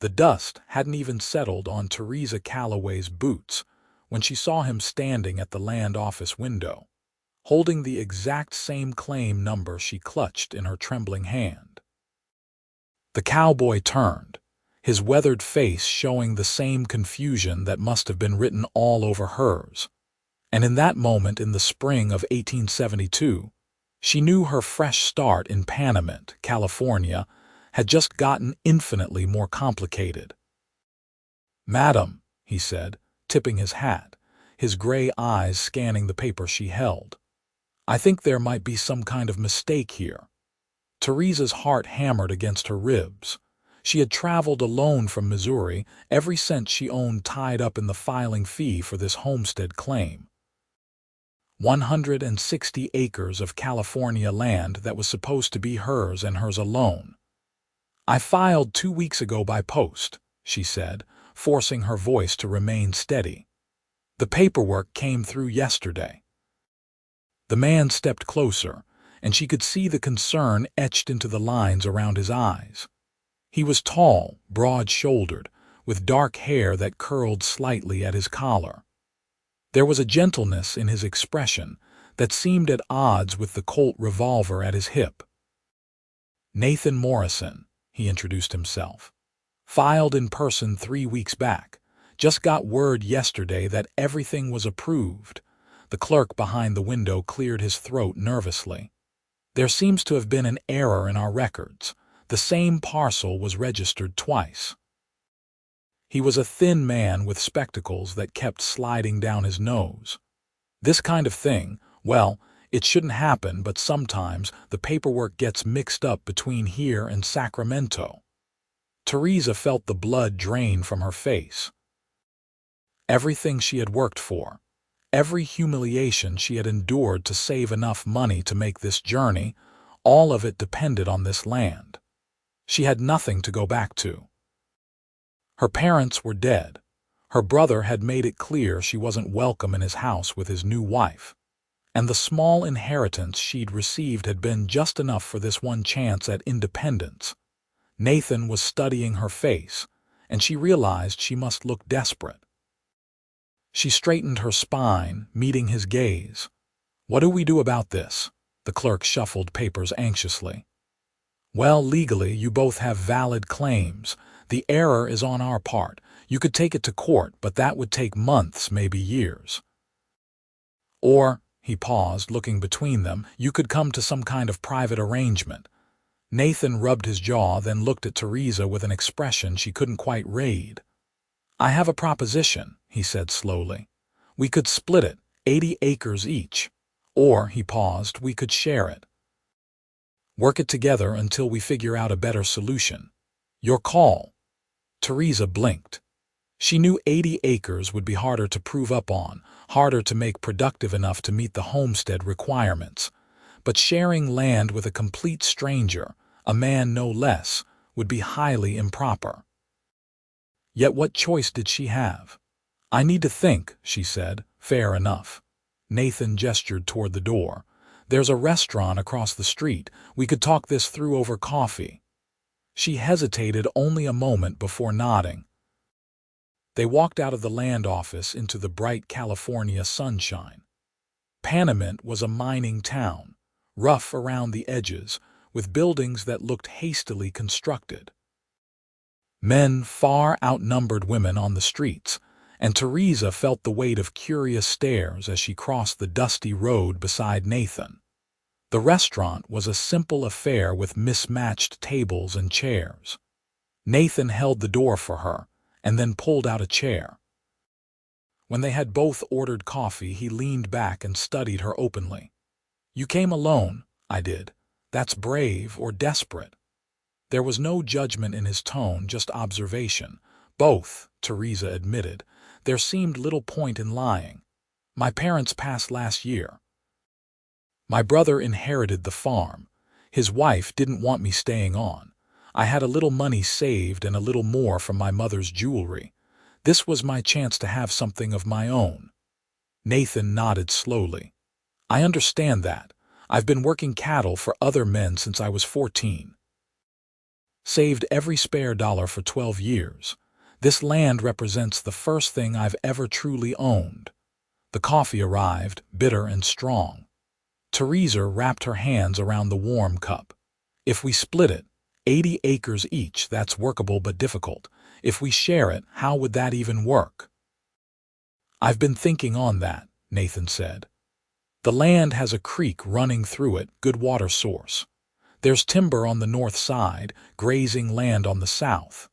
The dust hadn't even settled on Theresa Calloway's boots when she saw him standing at the land office window, holding the exact same claim number she clutched in her trembling hand. The cowboy turned, his weathered face showing the same confusion that must have been written all over hers. And in that moment in the spring of 1872, she knew her fresh start in Panamint, California, had just gotten infinitely more complicated. "Madam," he said, tipping his hat, his gray eyes scanning the paper she held, "I think there might be some kind of mistake here." Theresa's heart hammered against her ribs. She had traveled alone from Missouri, every cent she owned tied up in the filing fee for this homestead claim. 160 acres of California land that was supposed to be hers and hers alone. "I filed 2 weeks ago by post," she said, forcing her voice to remain steady. "The paperwork came through yesterday." The man stepped closer, and she could see the concern etched into the lines around his eyes. He was tall, broad-shouldered, with dark hair that curled slightly at his collar. There was a gentleness in his expression that seemed at odds with the Colt revolver at his hip. "Nathan Morrison," he introduced himself. "Filed in person 3 weeks back. Just got word yesterday that everything was approved." The clerk behind the window cleared his throat nervously. "There seems to have been an error in our records. The same parcel was registered twice." He was a thin man with spectacles that kept sliding down his nose. "This kind of thing, well, it shouldn't happen, but sometimes the paperwork gets mixed up between here and Sacramento." Theresa felt the blood drain from her face. Everything she had worked for, every humiliation she had endured to save enough money to make this journey, all of it depended on this land. She had nothing to go back to. Her parents were dead. Her brother had made it clear she wasn't welcome in his house with his new wife. And the small inheritance she'd received had been just enough for this one chance at independence. Nathan was studying her face, and she realized she must look desperate. She straightened her spine, meeting his gaze. "What do we do about this?" The clerk shuffled papers anxiously. "Well, legally, you both have valid claims. The error is on our part. You could take it to court, but that would take months, maybe years. Or," he paused, looking between them, "you could come to some kind of private arrangement." Nathan rubbed his jaw, then looked at Theresa with an expression she couldn't quite read. "I have a proposition," he said slowly. "We could split it, 80 acres each. Or," he paused, "we could share it. Work it together until we figure out a better solution. Your call." Theresa blinked. She knew 80 acres would be harder to prove up on, harder to make productive enough to meet the homestead requirements. But sharing land with a complete stranger, a man no less, would be highly improper. Yet what choice did she have? "I need to think," she said. "Fair enough." Nathan gestured toward the door. "There's a restaurant across the street. We could talk this through over coffee." She hesitated only a moment before nodding. They walked out of the land office into the bright California sunshine. Panamint was a mining town, rough around the edges, with buildings that looked hastily constructed. Men far outnumbered women on the streets, and Theresa felt the weight of curious stares as she crossed the dusty road beside Nathan. The restaurant was a simple affair with mismatched tables and chairs. Nathan held the door for her, and then pulled out a chair. When they had both ordered coffee, he leaned back and studied her openly. "You came alone." "I did." "That's brave or desperate." There was no judgment in his tone, just observation. "Both," Theresa admitted. "There seemed little point in lying. My parents passed last year. My brother inherited the farm. His wife didn't want me staying on. I had a little money saved and a little more from my mother's jewelry. This was my chance to have something of my own." Nathan nodded slowly. "I understand that. I've been working cattle for other men since I was 14. Saved every spare dollar for 12 years. This land represents the first thing I've ever truly owned. The coffee arrived, bitter and strong. Theresa wrapped her hands around the warm cup. If we split it, 80 acres each, that's workable but difficult. If we share it, how would that even work? I've been thinking on that, Nathan said. The land has a creek running through it, good water source. There's timber on the north side, grazing land on the south.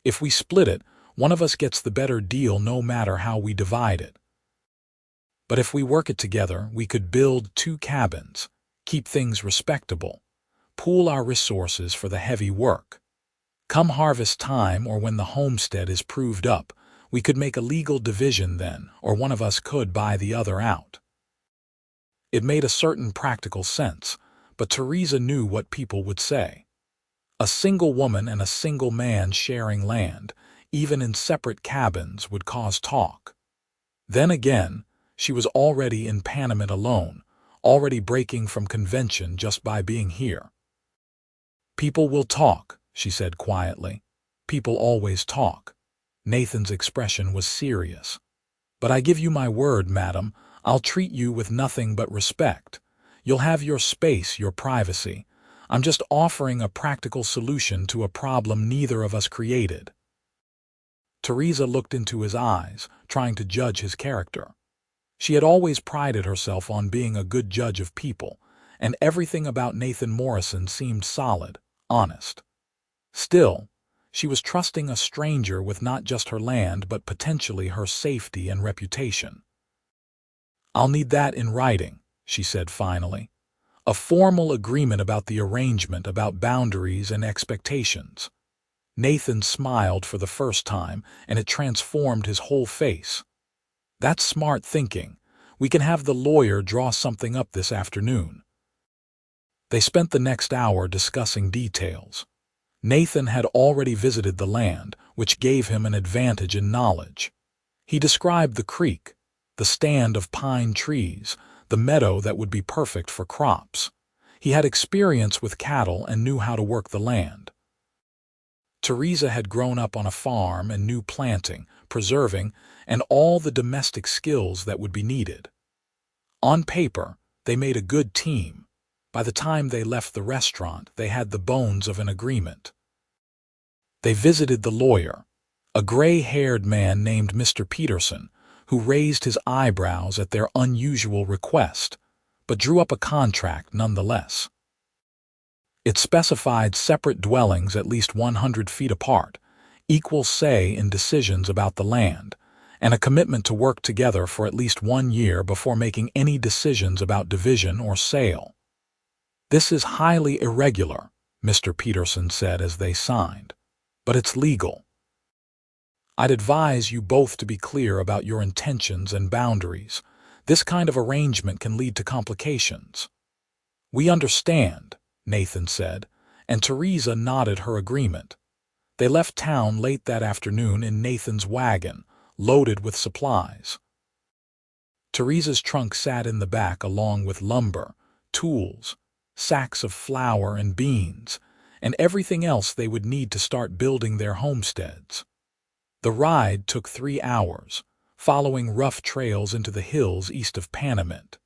If we split it, one of us gets the better deal no matter how we divide it. But if we work it together, we could build 2 cabins, keep things respectable, pool our resources for the heavy work. Come harvest time or when the homestead is proved up, we could make a legal division then, or one of us could buy the other out. It made a certain practical sense, but Theresa knew what people would say. A single woman and a single man sharing land, even in separate cabins, would cause talk. Then again, she was already in Panamint alone, already breaking from convention just by being here. People will talk, she said quietly. People always talk. Nathan's expression was serious. But I give you my word, madam, I'll treat you with nothing but respect. You'll have your space, your privacy. I'm just offering a practical solution to a problem neither of us created. Theresa looked into his eyes, trying to judge his character. She had always prided herself on being a good judge of people, and everything about Nathan Morrison seemed solid, honest. Still, she was trusting a stranger with not just her land but potentially her safety and reputation. I'll need that in writing, she said finally. A formal agreement about the arrangement, about boundaries and expectations. Nathan smiled for the first time, and it transformed his whole face. That's smart thinking. We can have the lawyer draw something up this afternoon. They spent the next hour discussing details. Nathan had already visited the land, which gave him an advantage in knowledge. He described the creek, the stand of pine trees, the meadow that would be perfect for crops. He had experience with cattle and knew how to work the land. Theresa had grown up on a farm and knew planting, preserving, and all the domestic skills that would be needed. On paper, they made a good team. By the time they left the restaurant, they had the bones of an agreement. They visited the lawyer, a gray-haired man named Mr. Peterson, who raised his eyebrows at their unusual request, but drew up a contract nonetheless. It specified separate dwellings at least 100 feet apart, equal say in decisions about the land, and a commitment to work together for at least 1 year before making any decisions about division or sale. This is highly irregular, Mr. Peterson said as they signed, but it's legal. I'd advise you both to be clear about your intentions and boundaries. This kind of arrangement can lead to complications. We understand, Nathan said, and Theresa nodded her agreement. They left town late that afternoon in Nathan's wagon, loaded with supplies. Theresa's trunk sat in the back along with lumber, tools, sacks of flour and beans, and everything else they would need to start building their homesteads. The ride took 3 hours, following rough trails into the hills east of Panamint.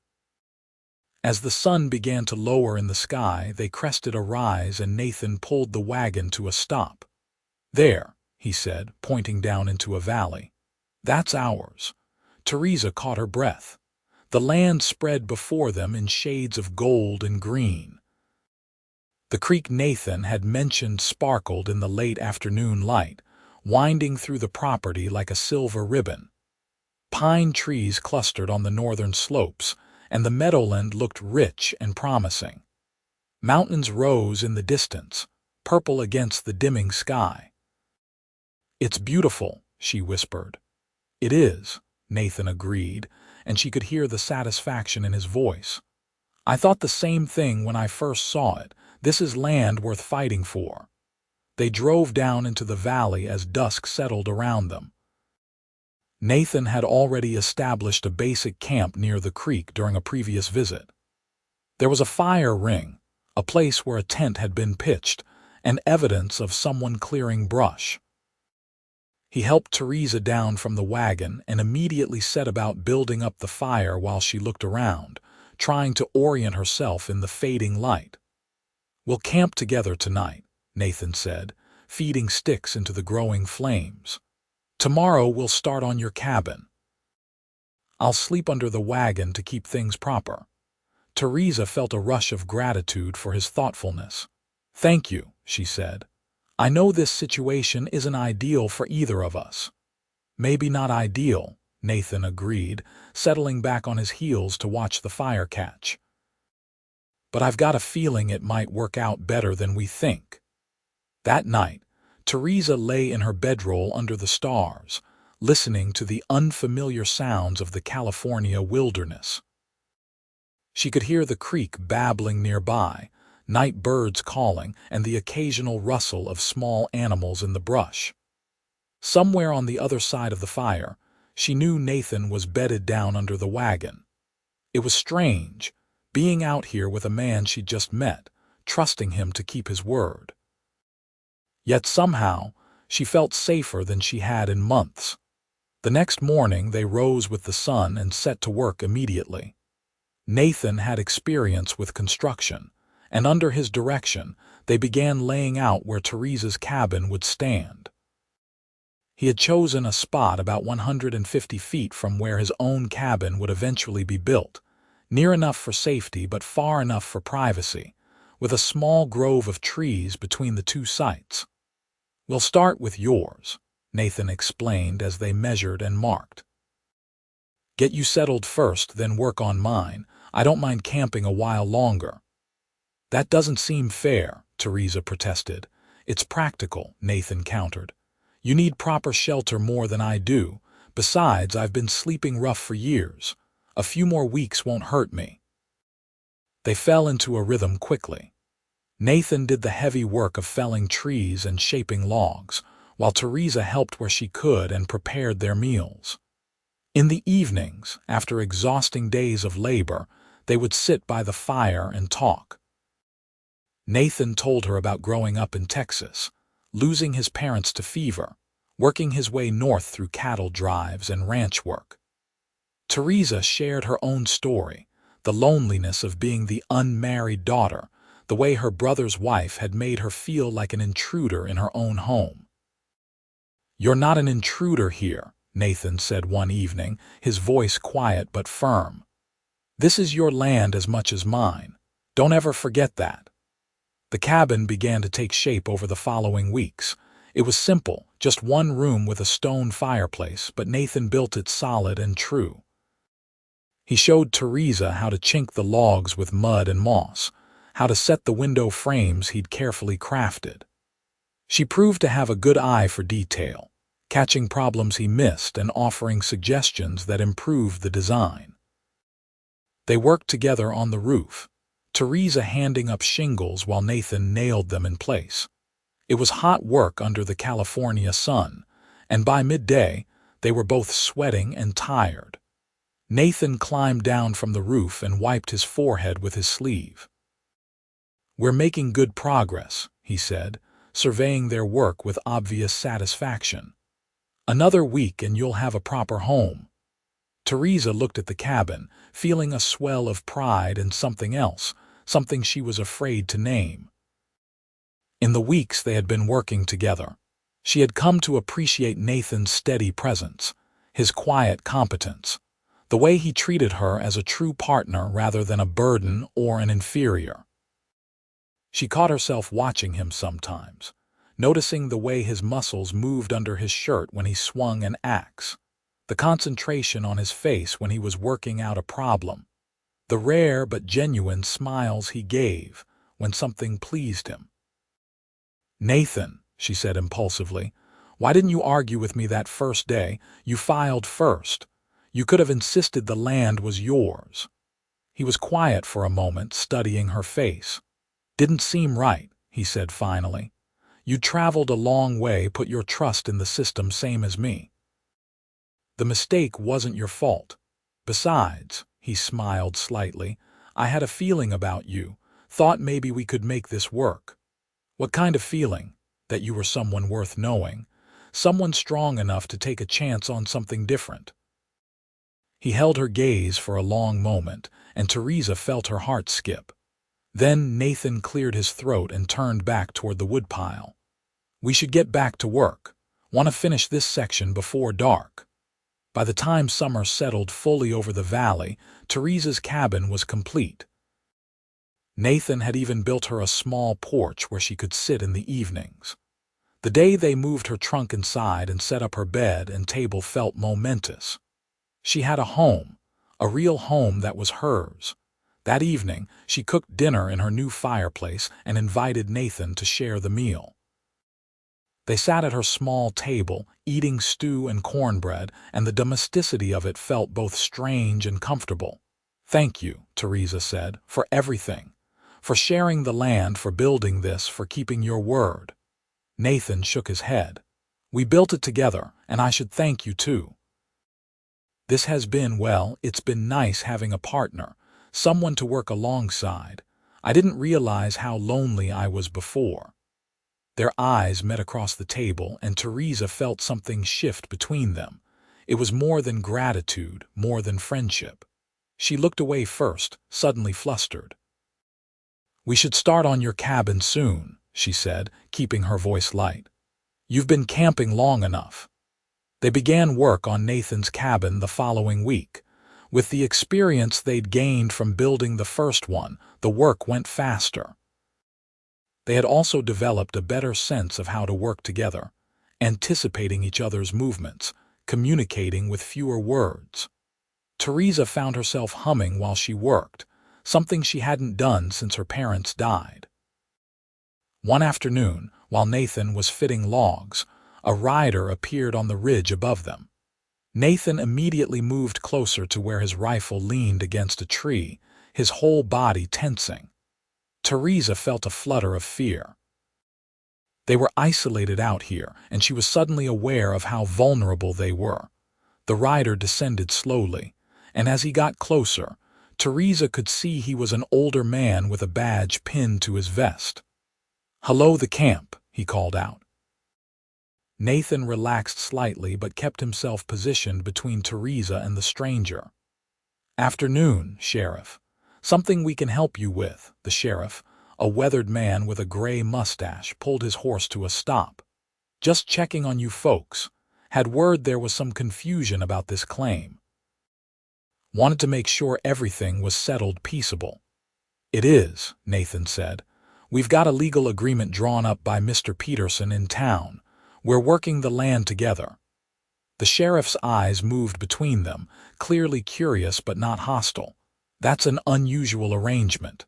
As the sun began to lower in the sky, they crested a rise and Nathan pulled the wagon to a stop. There, he said, pointing down into a valley. That's ours. Theresa caught her breath. The land spread before them in shades of gold and green. The creek Nathan had mentioned sparkled in the late afternoon light, winding through the property like a silver ribbon. Pine trees clustered on the northern slopes, and the meadowland looked rich and promising. Mountains rose in the distance, purple against the dimming sky. It's beautiful, she whispered. It is, Nathan agreed, and she could hear the satisfaction in his voice. I thought the same thing when I first saw it. This is land worth fighting for. They drove down into the valley as dusk settled around them. Nathan had already established a basic camp near the creek during a previous visit. There was a fire ring, a place where a tent had been pitched, and evidence of someone clearing brush. He helped Theresa down from the wagon and immediately set about building up the fire while she looked around, trying to orient herself in the fading light. "We'll camp together tonight," Nathan said, feeding sticks into the growing flames. "Tomorrow we'll start on your cabin. I'll sleep under the wagon to keep things proper." Theresa felt a rush of gratitude for his thoughtfulness. "Thank you," she said. "I know this situation isn't ideal for either of us." "Maybe not ideal," Nathan agreed, settling back on his heels to watch the fire catch. "But I've got a feeling it might work out better than we think." That night, Theresa lay in her bedroll under the stars, listening to the unfamiliar sounds of the California wilderness. She could hear the creek babbling nearby, night birds calling, and the occasional rustle of small animals in the brush. Somewhere on the other side of the fire, she knew Nathan was bedded down under the wagon. It was strange, being out here with a man she'd just met, trusting him to keep his word. Yet somehow, she felt safer than she had in months. The next morning they rose with the sun and set to work immediately. Nathan had experience with construction, and under his direction, they began laying out where Theresa's cabin would stand. He had chosen a spot about 150 feet from where his own cabin would eventually be built, near enough for safety but far enough for privacy, with a small grove of trees between the two sites. "We'll start with yours," Nathan explained as they measured and marked. "Get you settled first, then work on mine. I don't mind camping a while longer." "That doesn't seem fair," Theresa protested. "It's practical," Nathan countered. "You need proper shelter more than I do. Besides, I've been sleeping rough for years. A few more weeks won't hurt me." They fell into a rhythm quickly. Nathan did the heavy work of felling trees and shaping logs, while Theresa helped where she could and prepared their meals. In the evenings, after exhausting days of labor, they would sit by the fire and talk. Nathan told her about growing up in Texas, losing his parents to fever, working his way north through cattle drives and ranch work. Theresa shared her own story, the loneliness of being the unmarried daughter, the way her brother's wife had made her feel like an intruder in her own home. "You're not an intruder here," Nathan said one evening, his voice quiet but firm. "This is your land as much as mine. Don't ever forget that." The cabin began to take shape over the following weeks. It was simple, just one room with a stone fireplace, but Nathan built it solid and true. He showed Theresa how to chink the logs with mud and moss, how to set the window frames he'd carefully crafted. She proved to have a good eye for detail, catching problems he missed and offering suggestions that improved the design. They worked together on the roof, Theresa handing up shingles while Nathan nailed them in place. It was hot work under the California sun, and by midday, they were both sweating and tired. Nathan climbed down from the roof and wiped his forehead with his sleeve. "We're making good progress," he said, surveying their work with obvious satisfaction. "Another week and you'll have a proper home." Theresa looked at the cabin, feeling a swell of pride and something else, something she was afraid to name. In the weeks they had been working together, she had come to appreciate Nathan's steady presence, his quiet competence, the way he treated her as a true partner rather than a burden or an inferior. She caught herself watching him sometimes, noticing the way his muscles moved under his shirt when he swung an axe, the concentration on his face when he was working out a problem, the rare but genuine smiles he gave when something pleased him. "Nathan," she said impulsively, "why didn't you argue with me that first day? You filed first. You could have insisted the land was yours." He was quiet for a moment, studying her face. "Didn't seem right," he said finally. "You traveled a long way, put your trust in the system same as me. The mistake wasn't your fault. Besides," he smiled slightly, "I had a feeling about you, thought maybe we could make this work." What kind of feeling? That you were someone worth knowing, someone strong enough to take a chance on something different. He held her gaze for a long moment, and Theresa felt her heart skip. Then Nathan cleared his throat and turned back toward the woodpile. We should get back to work. Want to finish this section before dark. By the time summer settled fully over the valley, Theresa's cabin was complete. Nathan had even built her a small porch where she could sit in the evenings. The day they moved her trunk inside and set up her bed and table felt momentous. She had a home, a real home that was hers. That evening, she cooked dinner in her new fireplace and invited Nathan to share the meal. They sat at her small table, eating stew and cornbread, and the domesticity of it felt both strange and comfortable. "Thank you," Theresa said, "for everything. For sharing the land, for building this, for keeping your word." Nathan shook his head. "We built it together, and I should thank you too. This has been, well, it's been nice having a partner, someone to work alongside. I didn't realize how lonely I was before." Their eyes met across the table, and Theresa felt something shift between them. It was more than gratitude, more than friendship. She looked away first, suddenly flustered. "We should start on your cabin soon," she said, keeping her voice light. "You've been camping long enough." They began work on Nathan's cabin the following week. With the experience they'd gained from building the first one, the work went faster. They had also developed a better sense of how to work together, anticipating each other's movements, communicating with fewer words. Theresa found herself humming while she worked, something she hadn't done since her parents died. One afternoon, while Nathan was fitting logs, a rider appeared on the ridge above them. Nathan immediately moved closer to where his rifle leaned against a tree, his whole body tensing. Theresa felt a flutter of fear. They were isolated out here, and she was suddenly aware of how vulnerable they were. The rider descended slowly, and as he got closer, Theresa could see he was an older man with a badge pinned to his vest. "Hello, the camp," he called out. Nathan relaxed slightly but kept himself positioned between Theresa and the stranger. "Afternoon, Sheriff. Something we can help you with," the sheriff, a weathered man with a gray mustache, pulled his horse to a stop. "Just checking on you folks. Had word there was some confusion about this claim. Wanted to make sure everything was settled peaceable." "It is," Nathan said. "We've got a legal agreement drawn up by Mr. Peterson in town. We're working the land together." The sheriff's eyes moved between them, clearly curious but not hostile. "That's an unusual arrangement."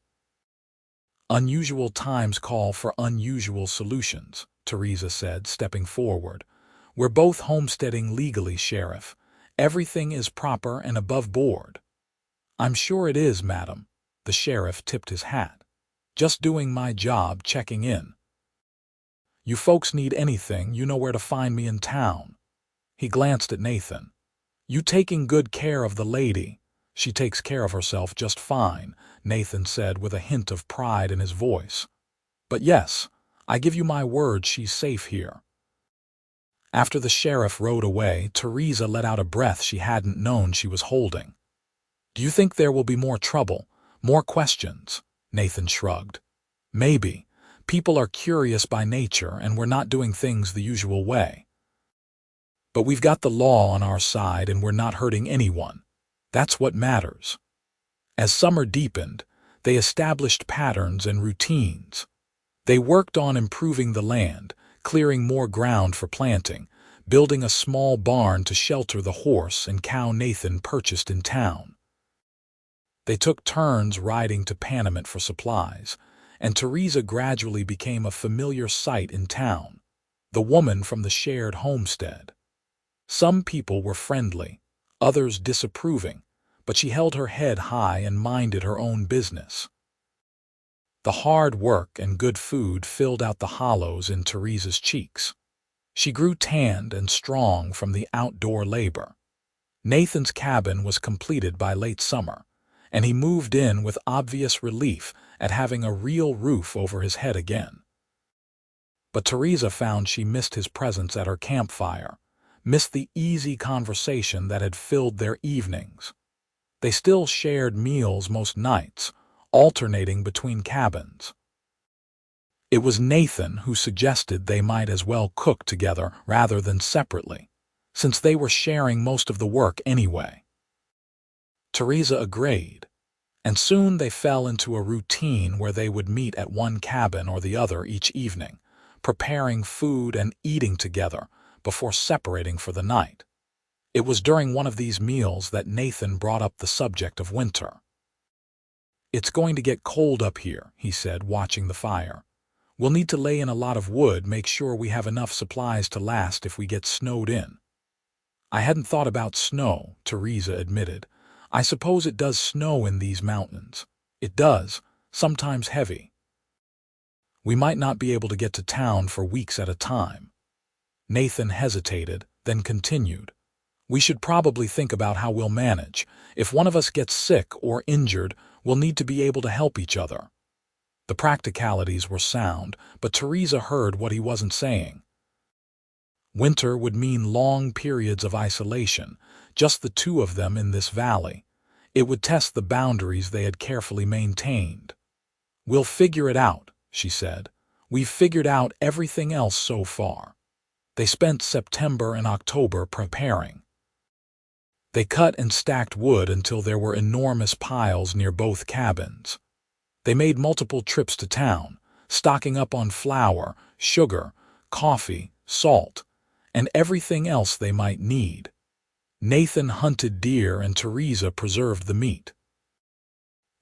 "Unusual times call for unusual solutions," Theresa said, stepping forward. "We're both homesteading legally, Sheriff. Everything is proper and above board." "I'm sure it is, madam." The sheriff tipped his hat. "Just doing my job, checking in. You folks need anything, you know where to find me in town." He glanced at Nathan. "You taking good care of the lady?" "She takes care of herself just fine," Nathan said with a hint of pride in his voice. "But yes, I give you my word she's safe here." After the sheriff rode away, Theresa let out a breath she hadn't known she was holding. "Do you think there will be more trouble, more questions?" Nathan shrugged. "Maybe. People are curious by nature, and we're not doing things the usual way. But we've got the law on our side, and we're not hurting anyone. That's what matters." As summer deepened, they established patterns and routines. They worked on improving the land, clearing more ground for planting, building a small barn to shelter the horse and cow Nathan purchased in town. They took turns riding to Panamint for supplies, and Theresa gradually became a familiar sight in town, the woman from the shared homestead. Some people were friendly, others disapproving, but she held her head high and minded her own business. The hard work and good food filled out the hollows in Theresa's cheeks. She grew tanned and strong from the outdoor labor. Nathan's cabin was completed by late summer, and he moved in with obvious relief at having a real roof over his head again. But Theresa found she missed his presence at her campfire, missed the easy conversation that had filled their evenings. They still shared meals most nights, alternating between cabins. It was Nathan who suggested they might as well cook together rather than separately, since they were sharing most of the work anyway. Theresa agreed, and soon they fell into a routine where they would meet at one cabin or the other each evening, preparing food and eating together before separating for the night. It was during one of these meals that Nathan brought up the subject of winter. "It's going to get cold up here," he said, watching the fire. "We'll need to lay in a lot of wood, make sure we have enough supplies to last if we get snowed in." "I hadn't thought about snow," Theresa admitted. "I suppose it does snow in these mountains." "It does, sometimes heavy. We might not be able to get to town for weeks at a time." Nathan hesitated, then continued. "We should probably think about how we'll manage. If one of us gets sick or injured, we'll need to be able to help each other." The practicalities were sound, but Theresa heard what he wasn't saying. Winter would mean long periods of isolation, just the two of them in this valley. It would test the boundaries they had carefully maintained. "We'll figure it out," she said. "We've figured out everything else so far." They spent September and October preparing. They cut and stacked wood until there were enormous piles near both cabins. They made multiple trips to town, stocking up on flour, sugar, coffee, salt, and everything else they might need. Nathan hunted deer and Theresa preserved the meat.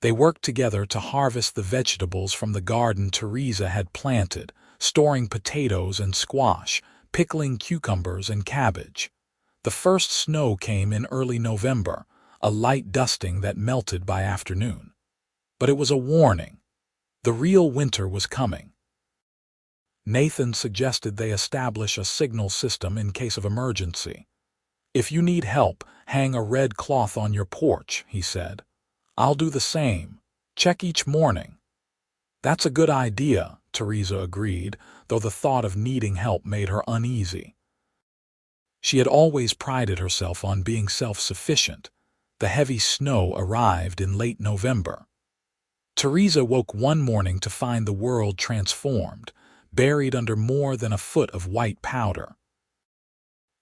They worked together to harvest the vegetables from the garden Theresa had planted, storing potatoes and squash, pickling cucumbers and cabbage. The first snow came in early November, a light dusting that melted by afternoon. But it was a warning. The real winter was coming. Nathan suggested they establish a signal system in case of emergency. "If you need help, hang a red cloth on your porch," he said. "I'll do the same. Check each morning." "That's a good idea," Theresa agreed, though the thought of needing help made her uneasy. She had always prided herself on being self-sufficient. The heavy snow arrived in late November. Theresa woke one morning to find the world transformed, buried under more than a foot of white powder.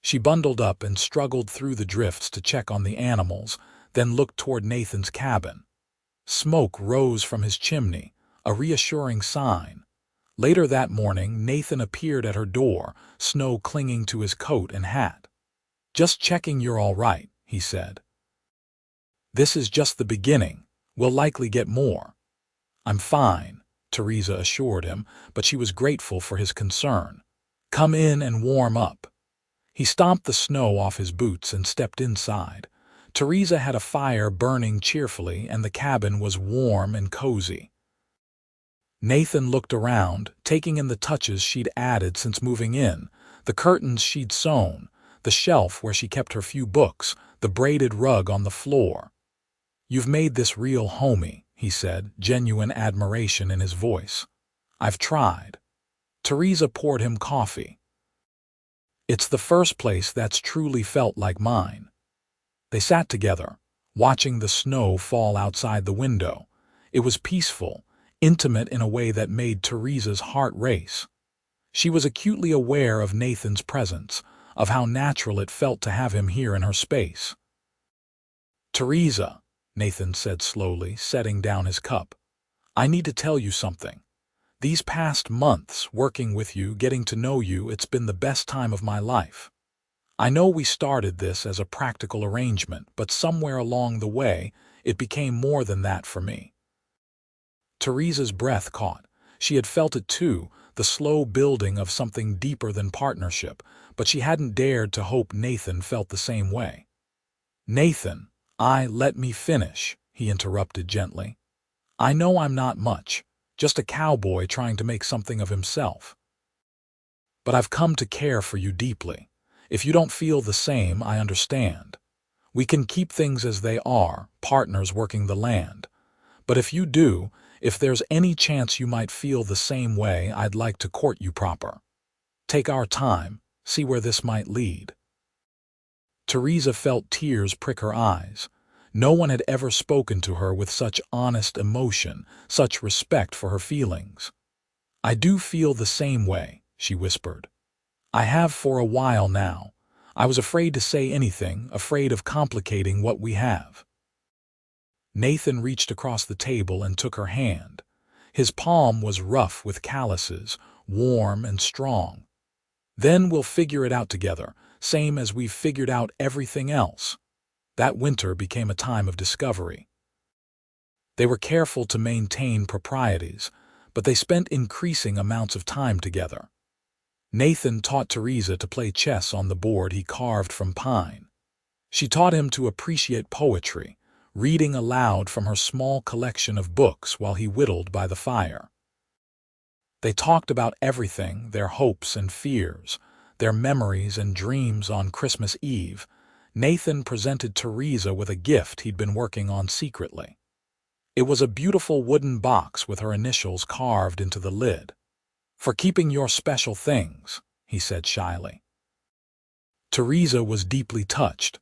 She bundled up and struggled through the drifts to check on the animals, then looked toward Nathan's cabin. Smoke rose from his chimney, a reassuring sign. Later that morning, Nathan appeared at her door, snow clinging to his coat and hat. "Just checking you're all right," he said. "This is just the beginning. We'll likely get more." "I'm fine," Theresa assured him, but she was grateful for his concern. "Come in and warm up." He stomped the snow off his boots and stepped inside. Theresa had a fire burning cheerfully, and the cabin was warm and cozy. Nathan looked around, taking in the touches she'd added since moving in, the curtains she'd sewn, the shelf where she kept her few books, the braided rug on the floor. "You've made this real homey," he said, genuine admiration in his voice. "I've tried." Theresa poured him coffee. "It's the first place that's truly felt like mine." They sat together, watching the snow fall outside the window. It was peaceful, intimate in a way that made Theresa's heart race. She was acutely aware of Nathan's presence, of how natural it felt to have him here in her space. "Theresa," Nathan said slowly, setting down his cup, "I need to tell you something. These past months, working with you, getting to know you, it's been the best time of my life. I know we started this as a practical arrangement, but somewhere along the way, it became more than that for me." Theresa's breath caught. She had felt it too, the slow building of something deeper than partnership, but she hadn't dared to hope Nathan felt the same way. "Nathan, let me finish," he interrupted gently. "I know I'm not much, just a cowboy trying to make something of himself. But I've come to care for you deeply. If you don't feel the same, I understand. We can keep things as they are, partners working the land. But if you do, If there's any chance you might feel the same way, I'd like to court you proper. Take our time, see where this might lead." Theresa felt tears prick her eyes. No one had ever spoken to her with such honest emotion, such respect for her feelings. "I do feel the same way," she whispered. "I have for a while now. I was afraid to say anything, afraid of complicating what we have." Nathan reached across the table and took her hand. His palm was rough with calluses, warm and strong. "Then we'll figure it out together, same as we've figured out everything else." That winter became a time of discovery. They were careful to maintain proprieties, but they spent increasing amounts of time together. Nathan taught Theresa to play chess on the board he carved from pine. She taught him to appreciate poetry, reading aloud from her small collection of books while he whittled by the fire. They talked about everything, their hopes and fears, their memories and dreams. On Christmas Eve, Nathan presented Theresa with a gift he'd been working on secretly. It was a beautiful wooden box with her initials carved into the lid. "For keeping your special things," he said shyly. Theresa was deeply touched.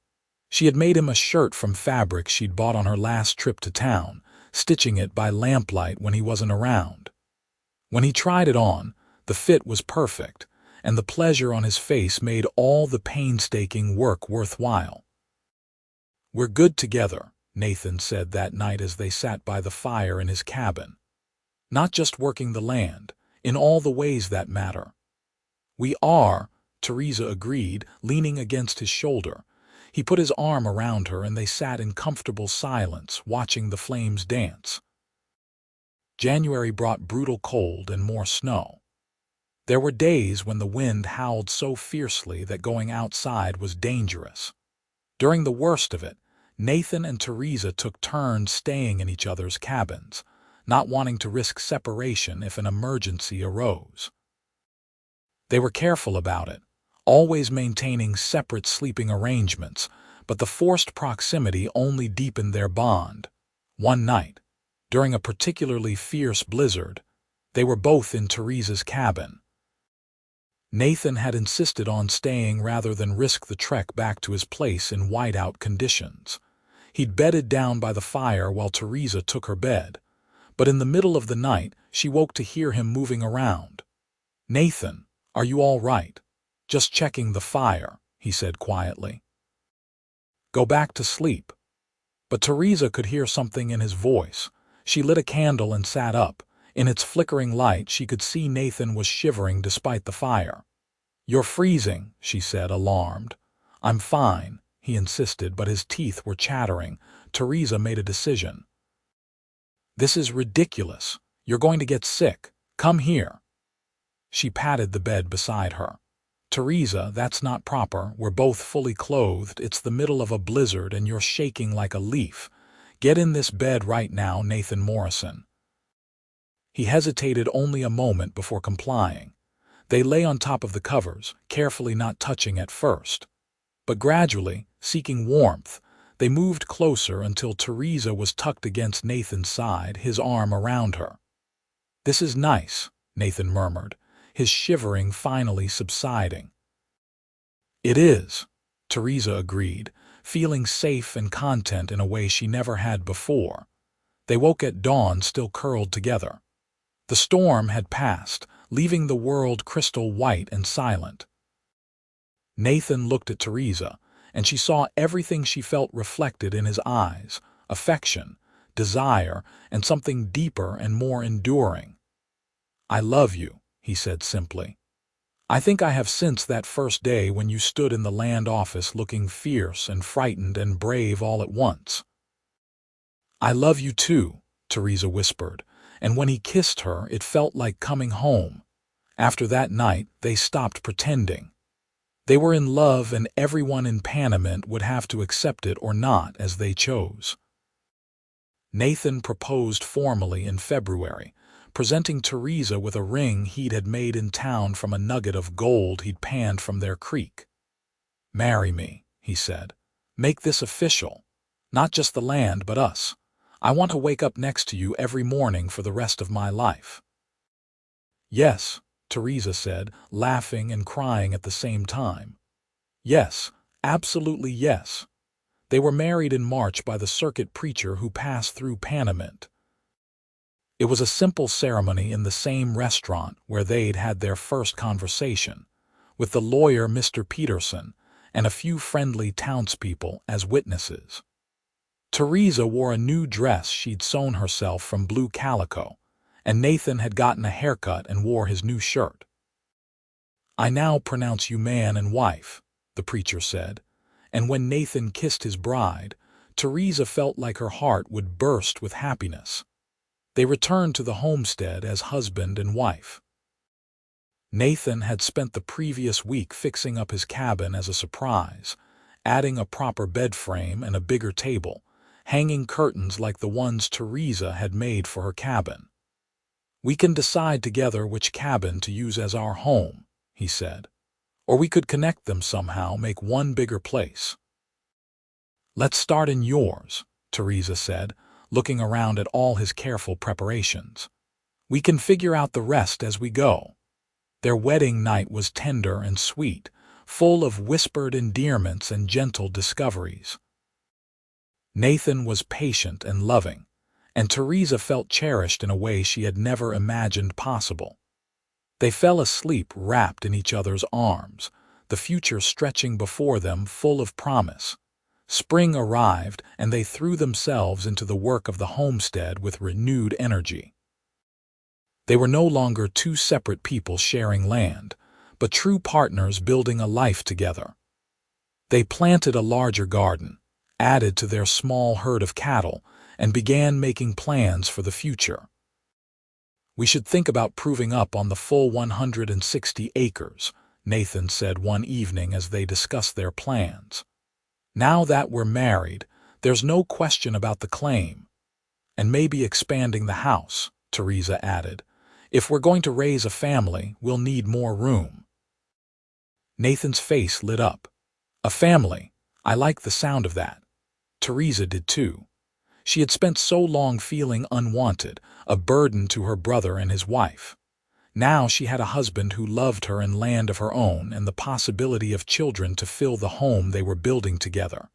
She had made him a shirt from fabric she'd bought on her last trip to town, stitching it by lamplight when he wasn't around. When he tried it on, the fit was perfect, and the pleasure on his face made all the painstaking work worthwhile. "We're good together," Nathan said that night as they sat by the fire in his cabin. "Not just working the land, in all the ways that matter." "We are," Theresa agreed, leaning against his shoulder. He put his arm around her and they sat in comfortable silence, watching the flames dance. January brought brutal cold and more snow. There were days when the wind howled so fiercely that going outside was dangerous. During the worst of it, Nathan and Theresa took turns staying in each other's cabins, not wanting to risk separation if an emergency arose. They were careful about it, always maintaining separate sleeping arrangements, but the forced proximity only deepened their bond. One night, during a particularly fierce blizzard, they were both in Theresa's cabin. Nathan had insisted on staying rather than risk the trek back to his place in whiteout conditions. He'd bedded down by the fire while Theresa took her bed, but in the middle of the night she woke to hear him moving around. "Nathan, are you all right?" "Just checking the fire," he said quietly. "Go back to sleep." But Theresa could hear something in his voice. She lit a candle and sat up. In its flickering light she could see Nathan was shivering despite the fire. "You're freezing," she said, alarmed. "I'm fine," he insisted, but his teeth were chattering. Theresa made a decision. "This is ridiculous. You're going to get sick. Come here." She patted the bed beside her. "Theresa, that's not proper. We're both fully clothed. It's the middle of a blizzard and you're shaking like a leaf. Get in this bed right now, Nathan Morrison." He hesitated only a moment before complying. They lay on top of the covers, carefully not touching at first. But gradually, seeking warmth, they moved closer until Theresa was tucked against Nathan's side, his arm around her. "This is nice," Nathan murmured, his shivering finally subsiding. "It is," Theresa agreed, feeling safe and content in a way she never had before. They woke at dawn still curled together. The storm had passed, leaving the world crystal white and silent. Nathan looked at Theresa, and she saw everything she felt reflected in his eyes: affection, desire, and something deeper and more enduring. "I love you," he said simply. "I think I have since that first day when you stood in the land office looking fierce and frightened and brave all at once." "I love you too," Theresa whispered, and when he kissed her it felt like coming home. After that night they stopped pretending. They were in love and everyone in Panamint would have to accept it or not as they chose. Nathan proposed formally in February, presenting Theresa with a ring he'd had made in town from a nugget of gold he'd panned from their creek. "Marry me," he said. "Make this official. Not just the land, but us. I want to wake up next to you every morning for the rest of my life." "Yes," Theresa said, laughing and crying at the same time. "Yes, absolutely yes." They were married in March by the circuit preacher who passed through Panamint. It was a simple ceremony in the same restaurant where they'd had their first conversation, with the lawyer Mr. Peterson and a few friendly townspeople as witnesses. Theresa wore a new dress she'd sewn herself from blue calico, and Nathan had gotten a haircut and wore his new shirt. "I now pronounce you man and wife," the preacher said, and when Nathan kissed his bride, Theresa felt like her heart would burst with happiness. They returned to the homestead as husband and wife. Nathan had spent the previous week fixing up his cabin as a surprise, adding a proper bed frame and a bigger table, hanging curtains like the ones Theresa had made for her cabin. "We can decide together which cabin to use as our home," he said. "Or we could connect them somehow, make one bigger place." "Let's start in yours," Theresa said, looking around at all his careful preparations. "We can figure out the rest as we go." Their wedding night was tender and sweet, full of whispered endearments and gentle discoveries. Nathan was patient and loving, and Theresa felt cherished in a way she had never imagined possible. They fell asleep wrapped in each other's arms, the future stretching before them full of promise. Spring arrived, and they threw themselves into the work of the homestead with renewed energy. They were no longer two separate people sharing land, but true partners building a life together. They planted a larger garden, added to their small herd of cattle, and began making plans for the future. "We should think about proving up on the full 160 acres, Nathan said one evening as they discussed their plans. "Now that we're married, there's no question about the claim. And maybe expanding the house," Theresa added. "If we're going to raise a family, we'll need more room." Nathan's face lit up. "A family. I like the sound of that." Theresa did too. She had spent so long feeling unwanted, a burden to her brother and his wife. Now she had a husband who loved her and land of her own and the possibility of children to fill the home they were building together.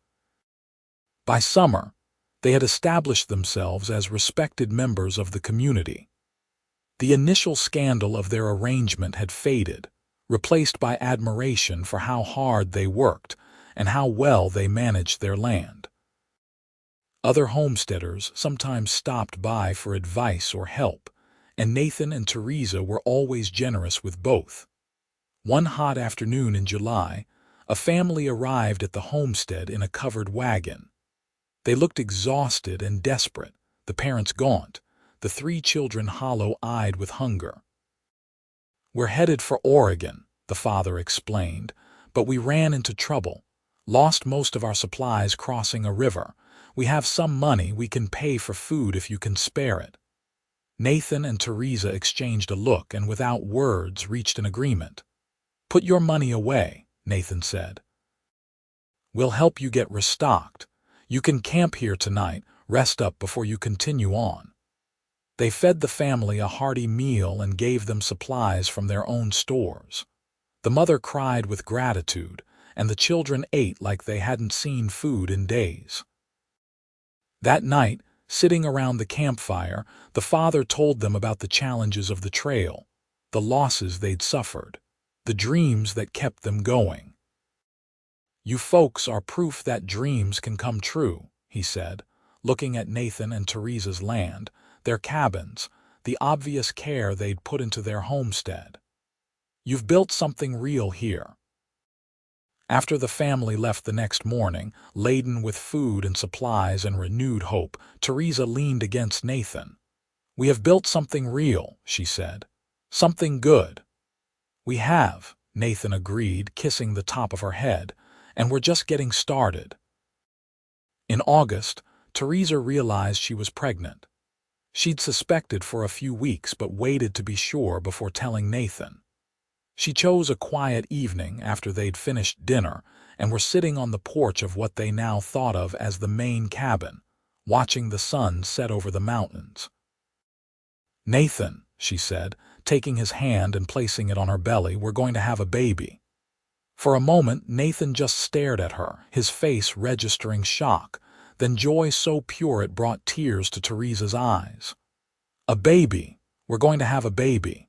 By summer, they had established themselves as respected members of the community. The initial scandal of their arrangement had faded, replaced by admiration for how hard they worked and how well they managed their land. Other homesteaders sometimes stopped by for advice or help, and Nathan and Theresa were always generous with both. One hot afternoon in July, a family arrived at the homestead in a covered wagon. They looked exhausted and desperate, the parents gaunt, the three children hollow-eyed with hunger. "We're headed for Oregon," the father explained, "but we ran into trouble, lost most of our supplies crossing a river. We have some money we can pay for food if you can spare it." Nathan and Theresa exchanged a look and without words reached an agreement. "Put your money away," Nathan said. "We'll help you get restocked. You can camp here tonight, rest up before you continue on." They fed the family a hearty meal and gave them supplies from their own stores. The mother cried with gratitude, and the children ate like they hadn't seen food in days. That night, sitting around the campfire, the father told them about the challenges of the trail, the losses they'd suffered, the dreams that kept them going. "You folks are proof that dreams can come true," he said, looking at Nathan and Theresa's land, their cabins, the obvious care they'd put into their homestead. "You've built something real here." After the family left the next morning, laden with food and supplies and renewed hope, Theresa leaned against Nathan. "We have built something real," she said. "Something good." "We have," Nathan agreed, kissing the top of her head, "and we're just getting started." In August, Theresa realized she was pregnant. She'd suspected for a few weeks but waited to be sure before telling Nathan. She chose a quiet evening after they'd finished dinner and were sitting on the porch of what they now thought of as the main cabin, watching the sun set over the mountains. "Nathan," she said, taking his hand and placing it on her belly, "we're going to have a baby." For a moment, Nathan just stared at her, his face registering shock, then joy so pure it brought tears to Theresa's eyes. "A baby! We're going to have a baby!"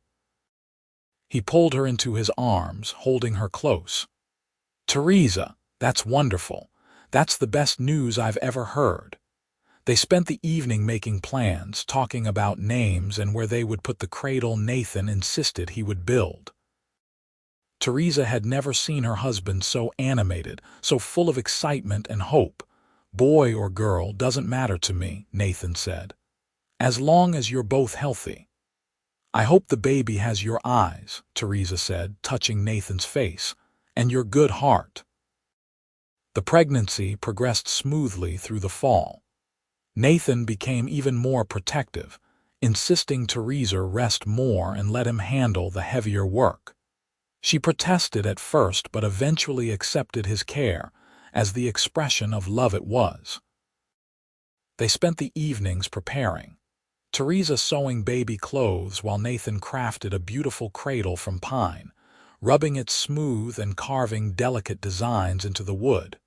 He pulled her into his arms, holding her close. "Theresa, that's wonderful. That's the best news I've ever heard." They spent the evening making plans, talking about names and where they would put the cradle Nathan insisted he would build. Theresa had never seen her husband so animated, so full of excitement and hope. "Boy or girl doesn't matter to me," Nathan said, "as long as you're both healthy." "I hope the baby has your eyes," Theresa said, touching Nathan's face, "and your good heart." The pregnancy progressed smoothly through the fall. Nathan became even more protective, insisting Theresa rest more and let him handle the heavier work. She protested at first but eventually accepted his care, as the expression of love it was. They spent the evenings preparing, Theresa sewing baby clothes while Nathan crafted a beautiful cradle from pine, rubbing it smooth and carving delicate designs into the wood.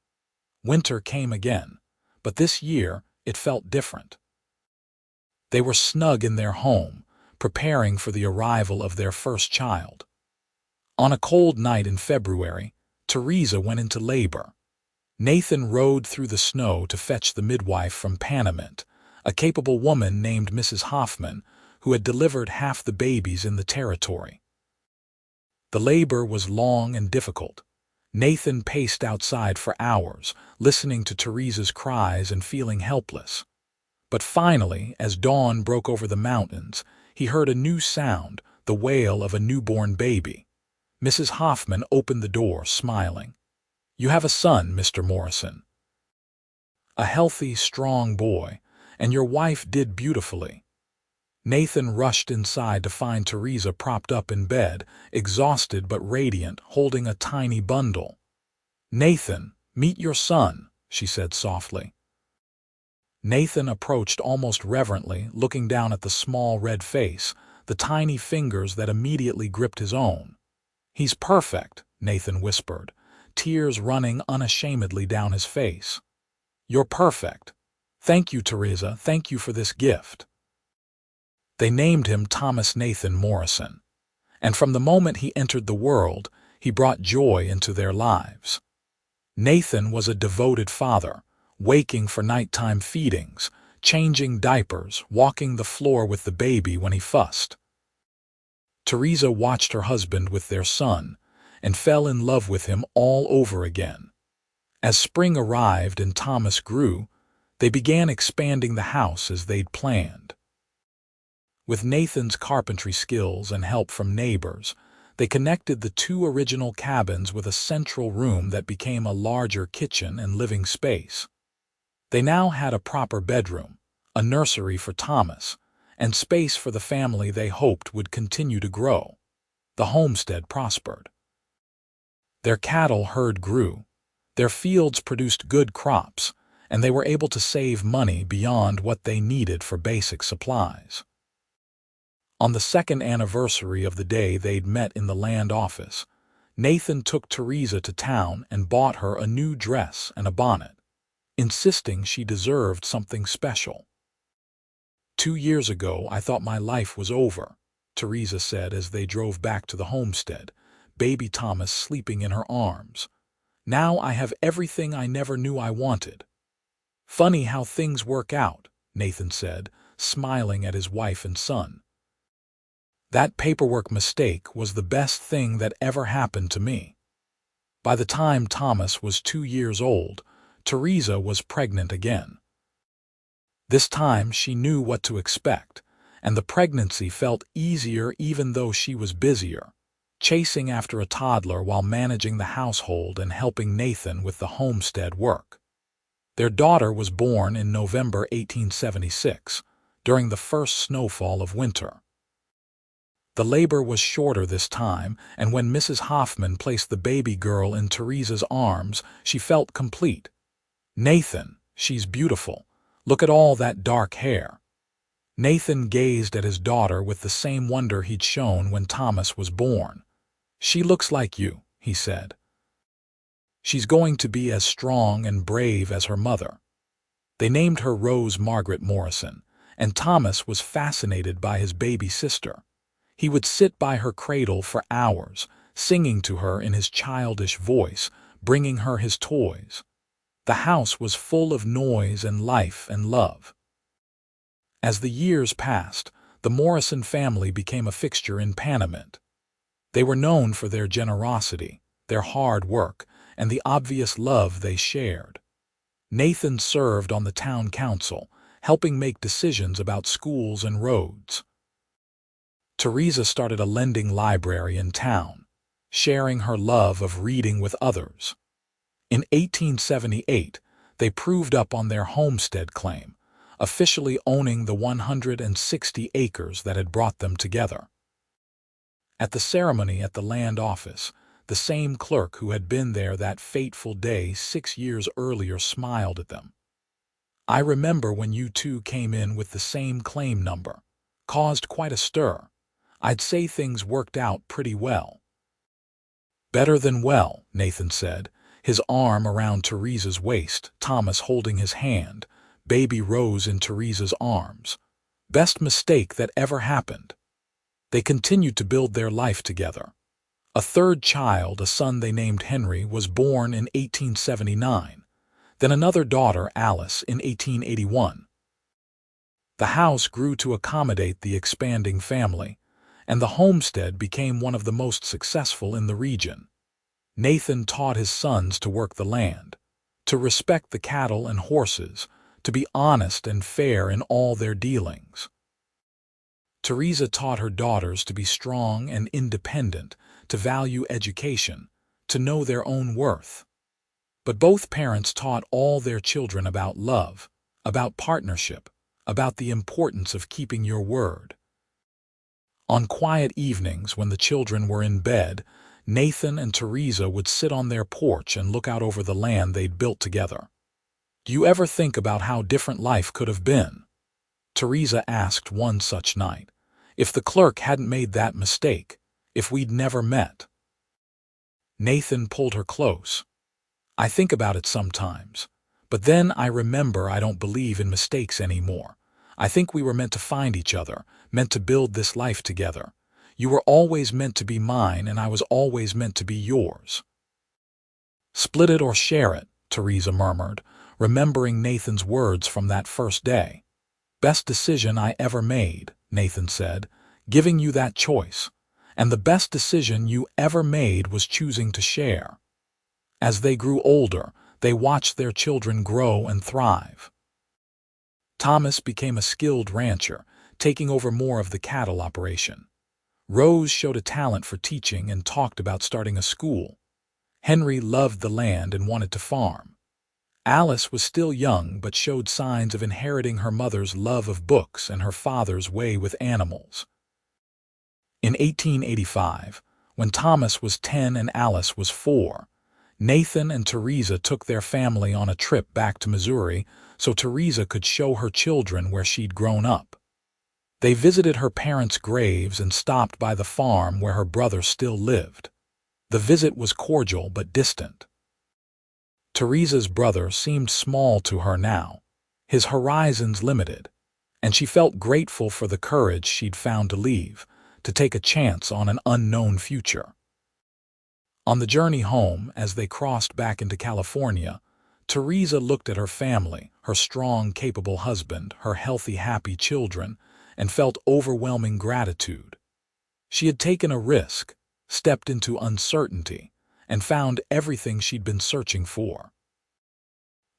Winter came again, but this year it felt different. They were snug in their home, preparing for the arrival of their first child. On a cold night in February, Theresa went into labor. Nathan rode through the snow to fetch the midwife from Panamint, a capable woman named Mrs. Hoffman, who had delivered half the babies in the territory. The labor was long and difficult. Nathan paced outside for hours, listening to Theresa's cries and feeling helpless. But finally, as dawn broke over the mountains, he heard a new sound, the wail of a newborn baby. Mrs. Hoffman opened the door, smiling. "You have a son, Mr. Morrison. A healthy, strong boy, and your wife did beautifully." Nathan rushed inside to find Theresa propped up in bed, exhausted but radiant, holding a tiny bundle. "Nathan, meet your son," she said softly. Nathan approached almost reverently, looking down at the small red face, the tiny fingers that immediately gripped his own. "He's perfect," Nathan whispered, tears running unashamedly down his face. "You're perfect. Thank you, Theresa, thank you for this gift." They named him Thomas Nathan Morrison, and from the moment he entered the world, he brought joy into their lives. Nathan was a devoted father, waking for nighttime feedings, changing diapers, walking the floor with the baby when he fussed. Theresa watched her husband with their son and fell in love with him all over again. As spring arrived and Thomas grew, they began expanding the house as they'd planned. With Nathan's carpentry skills and help from neighbors, they connected the two original cabins with a central room that became a larger kitchen and living space. They now had a proper bedroom, a nursery for Thomas, and space for the family they hoped would continue to grow. The homestead prospered. Their cattle herd grew, their fields produced good crops, and they were able to save money beyond what they needed for basic supplies. On the second anniversary of the day they'd met in the land office, Nathan took Theresa to town and bought her a new dress and a bonnet, insisting she deserved something special. "2 years ago, I thought my life was over," Theresa said as they drove back to the homestead, baby Thomas sleeping in her arms. "Now I have everything I never knew I wanted." "Funny how things work out," Nathan said, smiling at his wife and son. "That paperwork mistake was the best thing that ever happened to me." By the time Thomas was 2 years old, Theresa was pregnant again. This time she knew what to expect, and the pregnancy felt easier even though she was busier, chasing after a toddler while managing the household and helping Nathan with the homestead work. Their daughter was born in November 1876, during the first snowfall of winter. The labor was shorter this time, and when Mrs. Hoffman placed the baby girl in Theresa's arms, she felt complete. "Nathan, she's beautiful. Look at all that dark hair." Nathan gazed at his daughter with the same wonder he'd shown when Thomas was born. "She looks like you," he said. "She's going to be as strong and brave as her mother." They named her Rose Margaret Morrison, and Thomas was fascinated by his baby sister. He would sit by her cradle for hours, singing to her in his childish voice, bringing her his toys. The house was full of noise and life and love. As the years passed, the Morrison family became a fixture in Panamint. They were known for their generosity, their hard work, and the obvious love they shared. Nathan served on the town council, helping make decisions about schools and roads. Theresa started a lending library in town, sharing her love of reading with others. In 1878, they proved up on their homestead claim, officially owning the 160 acres that had brought them together. At the ceremony at the land office, the same clerk who had been there that fateful day 6 years earlier smiled at them. "I remember when you two came in with the same claim number. Caused quite a stir. I'd say things worked out pretty well." "Better than well," Nathan said, his arm around Theresa's waist, Thomas holding his hand, baby Rose in Theresa's arms. "Best mistake that ever happened." They continued to build their life together. A third child, a son they named Henry, was born in 1879, then another daughter, Alice, in 1881. The house grew to accommodate the expanding family, and the homestead became one of the most successful in the region. Nathan taught his sons to work the land, to respect the cattle and horses, to be honest and fair in all their dealings. Theresa taught her daughters to be strong and independent, to value education, to know their own worth. But both parents taught all their children about love, about partnership, about the importance of keeping your word. On quiet evenings when the children were in bed, Nathan and Theresa would sit on their porch and look out over the land they'd built together. "Do you ever think about how different life could have been?" Theresa asked one such night. "If the clerk hadn't made that mistake, if we'd never met." Nathan pulled her close. "I think about it sometimes, but then I remember I don't believe in mistakes anymore. I think we were meant to find each other, meant to build this life together. You were always meant to be mine, and I was always meant to be yours." "Split it or share it," Theresa murmured, remembering Nathan's words from that first day. "Best decision I ever made," Nathan said, "giving you that choice. And the best decision you ever made was choosing to share." As they grew older, they watched their children grow and thrive. Thomas became a skilled rancher, taking over more of the cattle operation. Rose showed a talent for teaching and talked about starting a school. Henry loved the land and wanted to farm. Alice was still young but showed signs of inheriting her mother's love of books and her father's way with animals. In 1885, when Thomas was 10 and Alice was 4, Nathan and Theresa took their family on a trip back to Missouri so Theresa could show her children where she'd grown up. They visited her parents' graves and stopped by the farm where her brother still lived. The visit was cordial but distant. Theresa's brother seemed small to her now, his horizons limited, and she felt grateful for the courage she'd found to leave, to take a chance on an unknown future. On the journey home, as they crossed back into California, Theresa looked at her family, her strong, capable husband, her healthy, happy children, and felt overwhelming gratitude. She had taken a risk, stepped into uncertainty, and found everything she'd been searching for.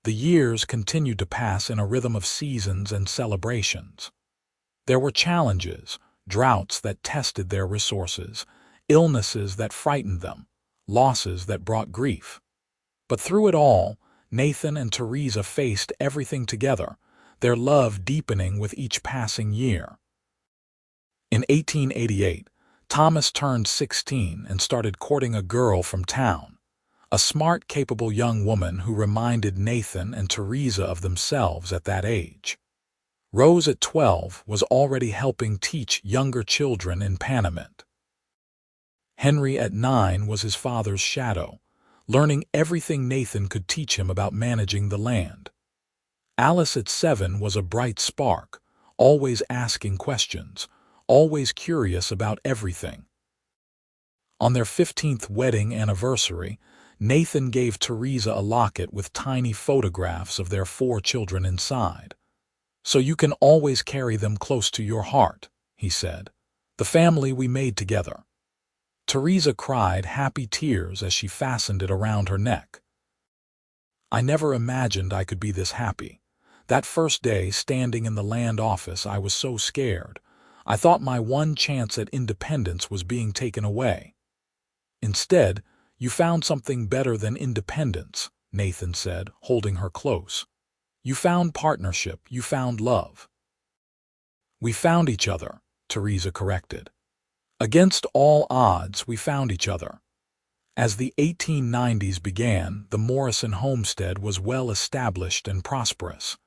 The years continued to pass in a rhythm of seasons and celebrations. There were challenges, droughts that tested their resources, illnesses that frightened them, losses that brought grief. But through it all, Nathan and Theresa faced everything together, their love deepening with each passing year. In 1888, Thomas turned 16 and started courting a girl from town, a smart, capable young woman who reminded Nathan and Theresa of themselves at that age. Rose at 12 was already helping teach younger children in Panamint. Henry at 9 was his father's shadow, learning everything Nathan could teach him about managing the land. Alice at 7 was a bright spark, always asking questions, always curious about everything. On their 15th wedding anniversary, Nathan gave Theresa a locket with tiny photographs of their 4 children inside. "So you can always carry them close to your heart," he said. "The family we made together." Theresa cried happy tears as she fastened it around her neck. "I never imagined I could be this happy. That first day standing in the land office, I was so scared. I thought my one chance at independence was being taken away." "Instead, you found something better than independence," Nathan said, holding her close. "You found partnership, you found love." "We found each other," Theresa corrected. "Against all odds, we found each other." As the 1890s began, the Morrison homestead was well established and prosperous.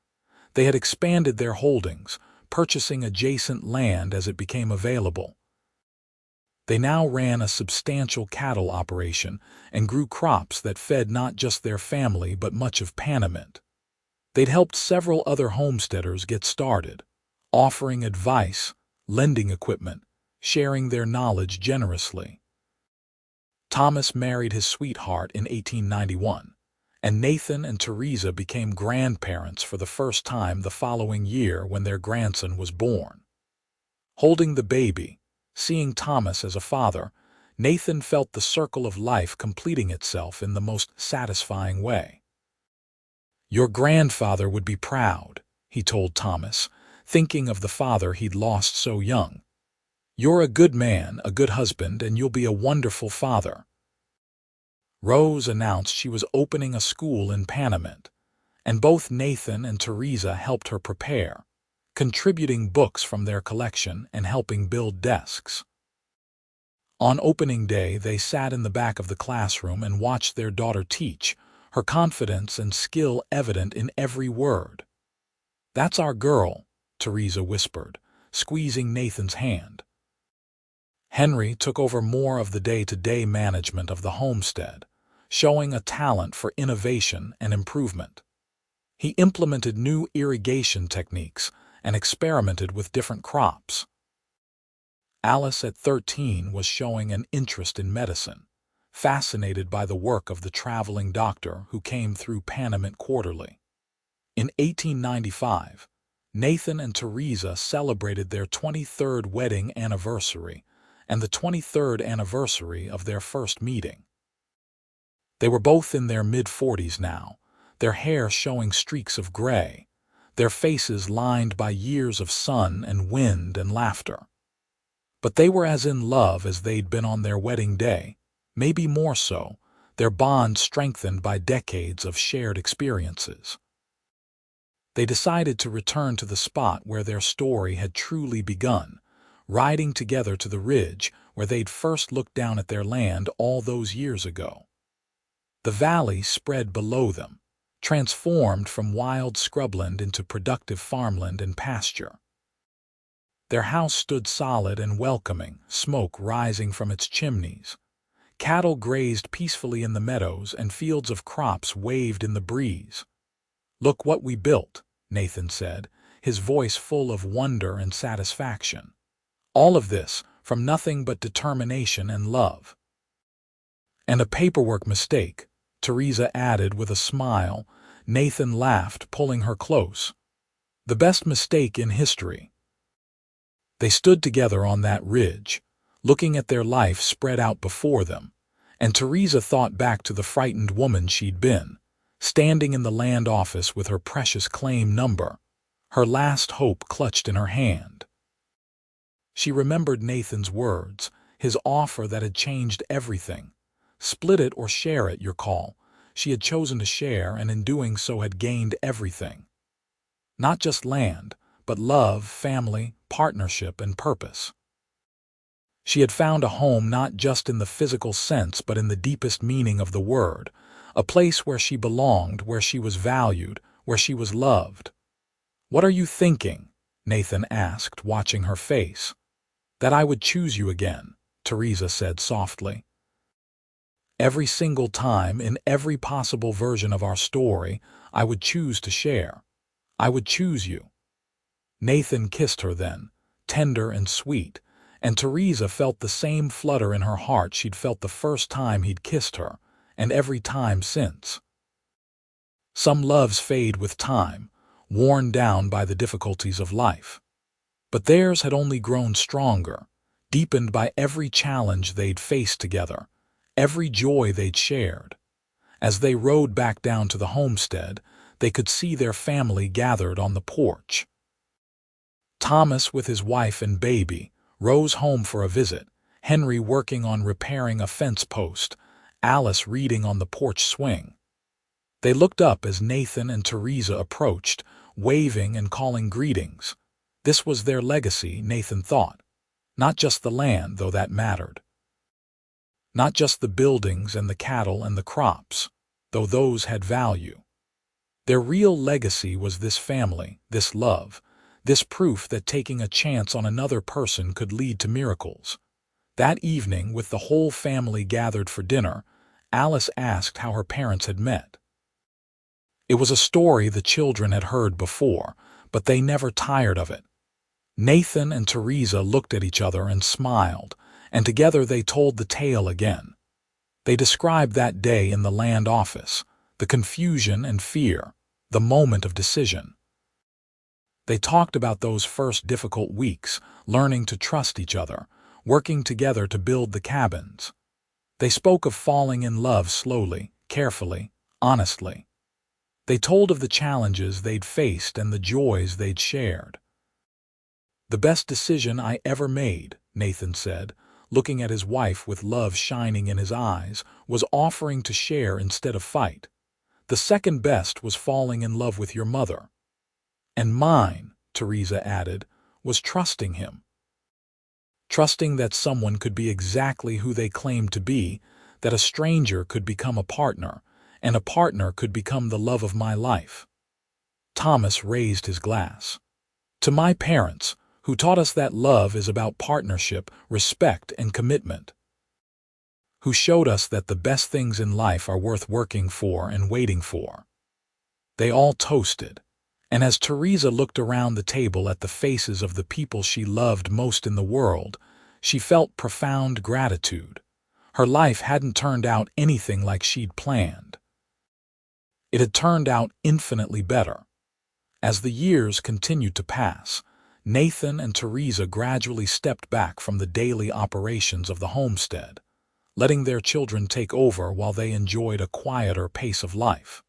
They had expanded their holdings, purchasing adjacent land as it became available. They now ran a substantial cattle operation and grew crops that fed not just their family but much of Panamint. They'd helped several other homesteaders get started, offering advice, lending equipment, sharing their knowledge generously. Thomas married his sweetheart in 1891, and Nathan and Theresa became grandparents for the first time the following year when their grandson was born. Holding the baby, seeing Thomas as a father, Nathan felt the circle of life completing itself in the most satisfying way. "Your grandfather would be proud," he told Thomas, thinking of the father he'd lost so young. "You're a good man, a good husband, and you'll be a wonderful father." Rose announced she was opening a school in Panamint, and both Nathan and Theresa helped her prepare, contributing books from their collection and helping build desks. On opening day, they sat in the back of the classroom and watched their daughter teach, her confidence and skill evident in every word. "That's our girl," Theresa whispered, squeezing Nathan's hand. Henry took over more of the day-to-day management of the homestead, showing a talent for innovation and improvement. He implemented new irrigation techniques and experimented with different crops. Alice at 13 was showing an interest in medicine, fascinated by the work of the traveling doctor who came through Panamint quarterly. In 1895, Nathan and Theresa celebrated their 23rd wedding anniversary and the 23rd anniversary of their first meeting. They were both in their mid-40s now, their hair showing streaks of gray, their faces lined by years of sun and wind and laughter. But they were as in love as they'd been on their wedding day, maybe more so, their bond strengthened by decades of shared experiences. They decided to return to the spot where their story had truly begun, riding together to the ridge where they'd first looked down at their land all those years ago. The valley spread below them, transformed from wild scrubland into productive farmland and pasture. Their house stood solid and welcoming, smoke rising from its chimneys. Cattle grazed peacefully in the meadows and fields of crops waved in the breeze. "Look what we built," Nathan said, his voice full of wonder and satisfaction. "All of this from nothing but determination and love." "And a paperwork mistake," Theresa added with a smile. Nathan laughed, pulling her close. "The best mistake in history." They stood together on that ridge, looking at their life spread out before them, and Theresa thought back to the frightened woman she'd been, standing in the land office with her precious claim number, her last hope clutched in her hand. She remembered Nathan's words, his offer that had changed everything. "Split it or share it, your call." She had chosen to share, and in doing so had gained everything. Not just land, but love, family, partnership, and purpose. She had found a home not just in the physical sense but in the deepest meaning of the word, a place where she belonged, where she was valued, where she was loved. "What are you thinking?" Nathan asked, watching her face. "That I would choose you again," Theresa said softly. "Every single time, in every possible version of our story, I would choose to share. I would choose you." Nathan kissed her then, tender and sweet, and Theresa felt the same flutter in her heart she'd felt the first time he'd kissed her, and every time since. Some loves fade with time, worn down by the difficulties of life. But theirs had only grown stronger, deepened by every challenge they'd faced together, every joy they'd shared. As they rode back down to the homestead, they could see their family gathered on the porch. Thomas with his wife and baby, Rose home for a visit, Henry working on repairing a fence post, Alice reading on the porch swing. They looked up as Nathan and Theresa approached, waving and calling greetings. This was their legacy, Nathan thought. Not just the land, though that mattered. Not just the buildings and the cattle and the crops, though those had value. Their real legacy was this family, this love, this proof that taking a chance on another person could lead to miracles. That evening, with the whole family gathered for dinner, Alice asked how her parents had met. It was a story the children had heard before, but they never tired of it. Nathan and Theresa looked at each other and smiled, and together they told the tale again. They described that day in the land office, the confusion and fear, the moment of decision. They talked about those first difficult weeks, learning to trust each other, working together to build the cabins. They spoke of falling in love slowly, carefully, honestly. They told of the challenges they'd faced and the joys they'd shared. "The best decision I ever made," Nathan said, looking at his wife with love shining in his eyes, "was offering to share instead of fight. The second best was falling in love with your mother. And mine," Theresa added, "was trusting him. Trusting that someone could be exactly who they claimed to be, that a stranger could become a partner, and a partner could become the love of my life." Thomas raised his glass. "To my parents, who taught us that love is about partnership, respect, and commitment. Who showed us that the best things in life are worth working for and waiting for." They all toasted. And as Theresa looked around the table at the faces of the people she loved most in the world, she felt profound gratitude. Her life hadn't turned out anything like she'd planned. It had turned out infinitely better. As the years continued to pass, Nathan and Theresa gradually stepped back from the daily operations of the homestead, letting their children take over while they enjoyed a quieter pace of life.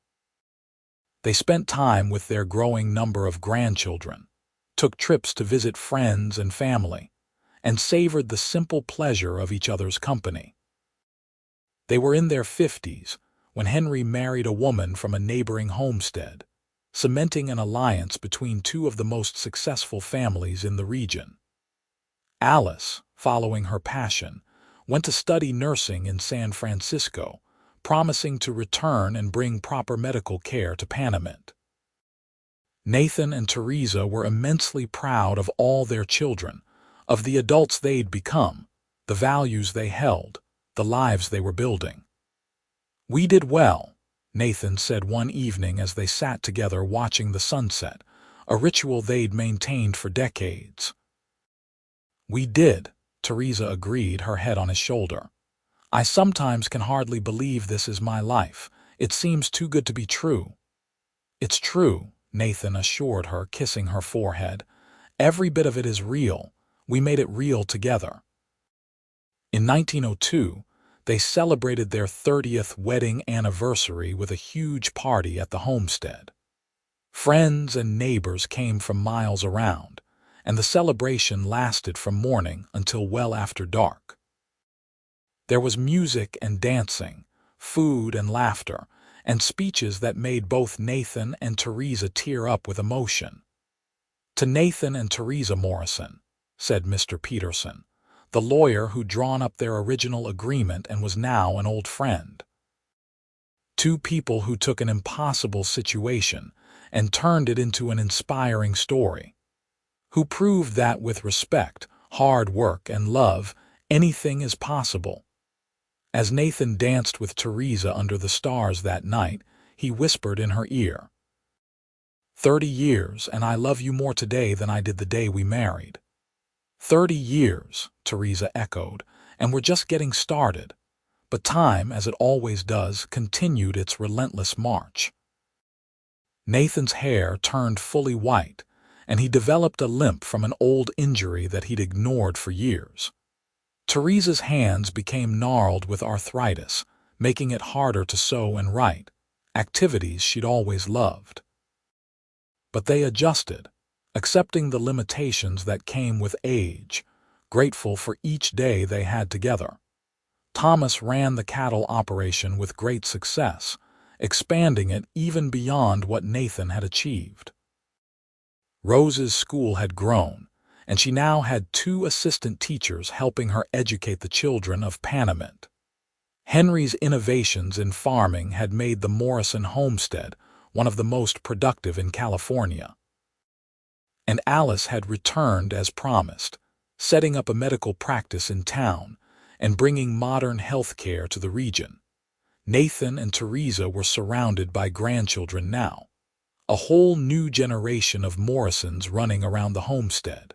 They spent time with their growing number of grandchildren, took trips to visit friends and family, and savored the simple pleasure of each other's company. They were in their 50s when Henry married a woman from a neighboring homestead, cementing an alliance between two of the most successful families in the region. Alice, following her passion, went to study nursing in San Francisco, promising to return and bring proper medical care to Panamint. Nathan and Theresa were immensely proud of all their children, of the adults they'd become, the values they held, the lives they were building. "We did well," Nathan said one evening as they sat together watching the sunset, a ritual they'd maintained for decades. "We did," Theresa agreed, her head on his shoulder. "I sometimes can hardly believe this is my life. It seems too good to be true." "It's true," Nathan assured her, kissing her forehead. "Every bit of it is real. We made it real together." In 1902, they celebrated their 30th wedding anniversary with a huge party at the homestead. Friends and neighbors came from miles around, and the celebration lasted from morning until well after dark. There was music and dancing, food and laughter, and speeches that made both Nathan and Theresa tear up with emotion. "To Nathan and Theresa Morrison," said Mr. Peterson, the lawyer who'd drawn up their original agreement and was now an old friend. Two people who took an impossible situation and turned it into an inspiring story, who proved that with respect, hard work, and love, anything is possible. As Nathan danced with Theresa under the stars that night, he whispered in her ear, "30 years, and I love you more today than I did the day we married." 30 years, Theresa echoed, and we're just getting started. But time, as it always does, continued its relentless march. Nathan's hair turned fully white, and he developed a limp from an old injury that he'd ignored for years. Theresa's hands became gnarled with arthritis, making it harder to sew and write, activities she'd always loved. But they adjusted, accepting the limitations that came with age, grateful for each day they had together. Thomas ran the cattle operation with great success, expanding it even beyond what Nathan had achieved. Rose's school had grown, and she now had 2 assistant teachers helping her educate the children of Panamint. Henry's innovations in farming had made the Morrison homestead one of the most productive in California. And Alice had returned as promised, setting up a medical practice in town and bringing modern health care to the region. Nathan and Theresa were surrounded by grandchildren now, a whole new generation of Morrisons running around the homestead.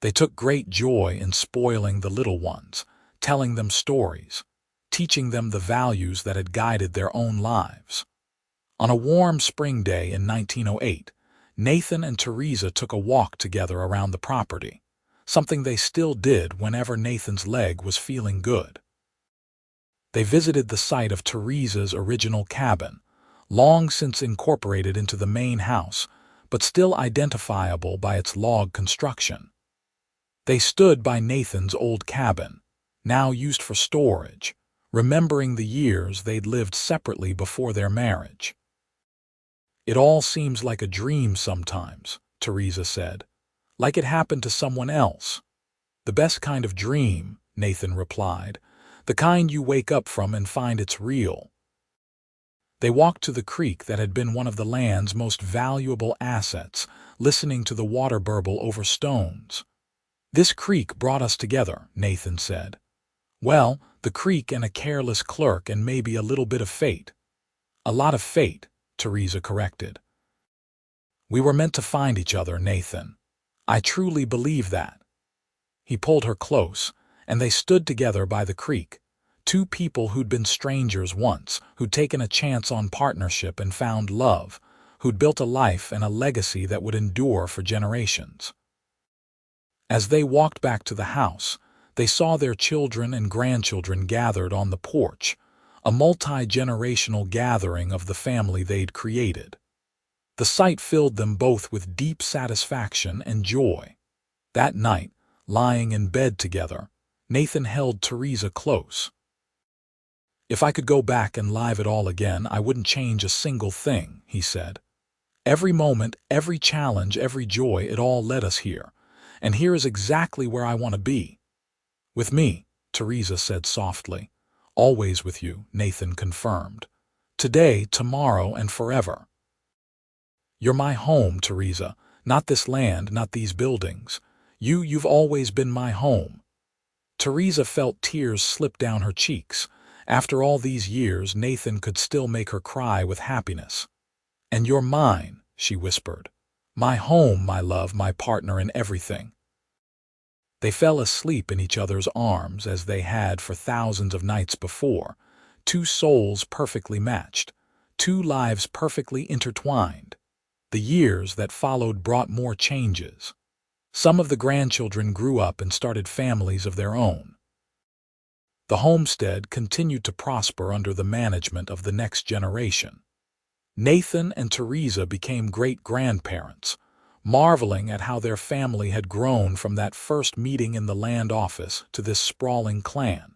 They took great joy in spoiling the little ones, telling them stories, teaching them the values that had guided their own lives. On a warm spring day in 1908, Nathan and Theresa took a walk together around the property, something they still did whenever Nathan's leg was feeling good. They visited the site of Theresa's original cabin, long since incorporated into the main house, but still identifiable by its log construction. They stood by Nathan's old cabin, now used for storage, remembering the years they'd lived separately before their marriage. "It all seems like a dream sometimes," Theresa said, "like it happened to someone else." "The best kind of dream," Nathan replied, "the kind you wake up from and find it's real." They walked to the creek that had been one of the land's most valuable assets, listening to the water burble over stones. "This creek brought us together," Nathan said. "Well, the creek and a careless clerk and maybe a little bit of fate." "A lot of fate," Theresa corrected. "We were meant to find each other, Nathan. I truly believe that." He pulled her close, and they stood together by the creek, 2 people who'd been strangers once, who'd taken a chance on partnership and found love, who'd built a life and a legacy that would endure for generations. As they walked back to the house, they saw their children and grandchildren gathered on the porch, a multi-generational gathering of the family they'd created. The sight filled them both with deep satisfaction and joy. That night, lying in bed together, Nathan held Theresa close. "If I could go back and live it all again, I wouldn't change a single thing," he said. "Every moment, every challenge, every joy, it all led us here. And here is exactly where I want to be." "With me," Theresa said softly. "Always with you," Nathan confirmed. "Today, tomorrow, and forever." "You're my home, Theresa. Not this land, not these buildings. You've always been my home." Theresa felt tears slip down her cheeks. After all these years, Nathan could still make her cry with happiness. "And you're mine," she whispered. "My home, my love, my partner in everything." They fell asleep in each other's arms as they had for thousands of nights before, 2 souls perfectly matched, 2 lives perfectly intertwined. The years that followed brought more changes. Some of the grandchildren grew up and started families of their own. The homestead continued to prosper under the management of the next generation. Nathan and Theresa became great-grandparents, marveling at how their family had grown from that first meeting in the land office to this sprawling clan.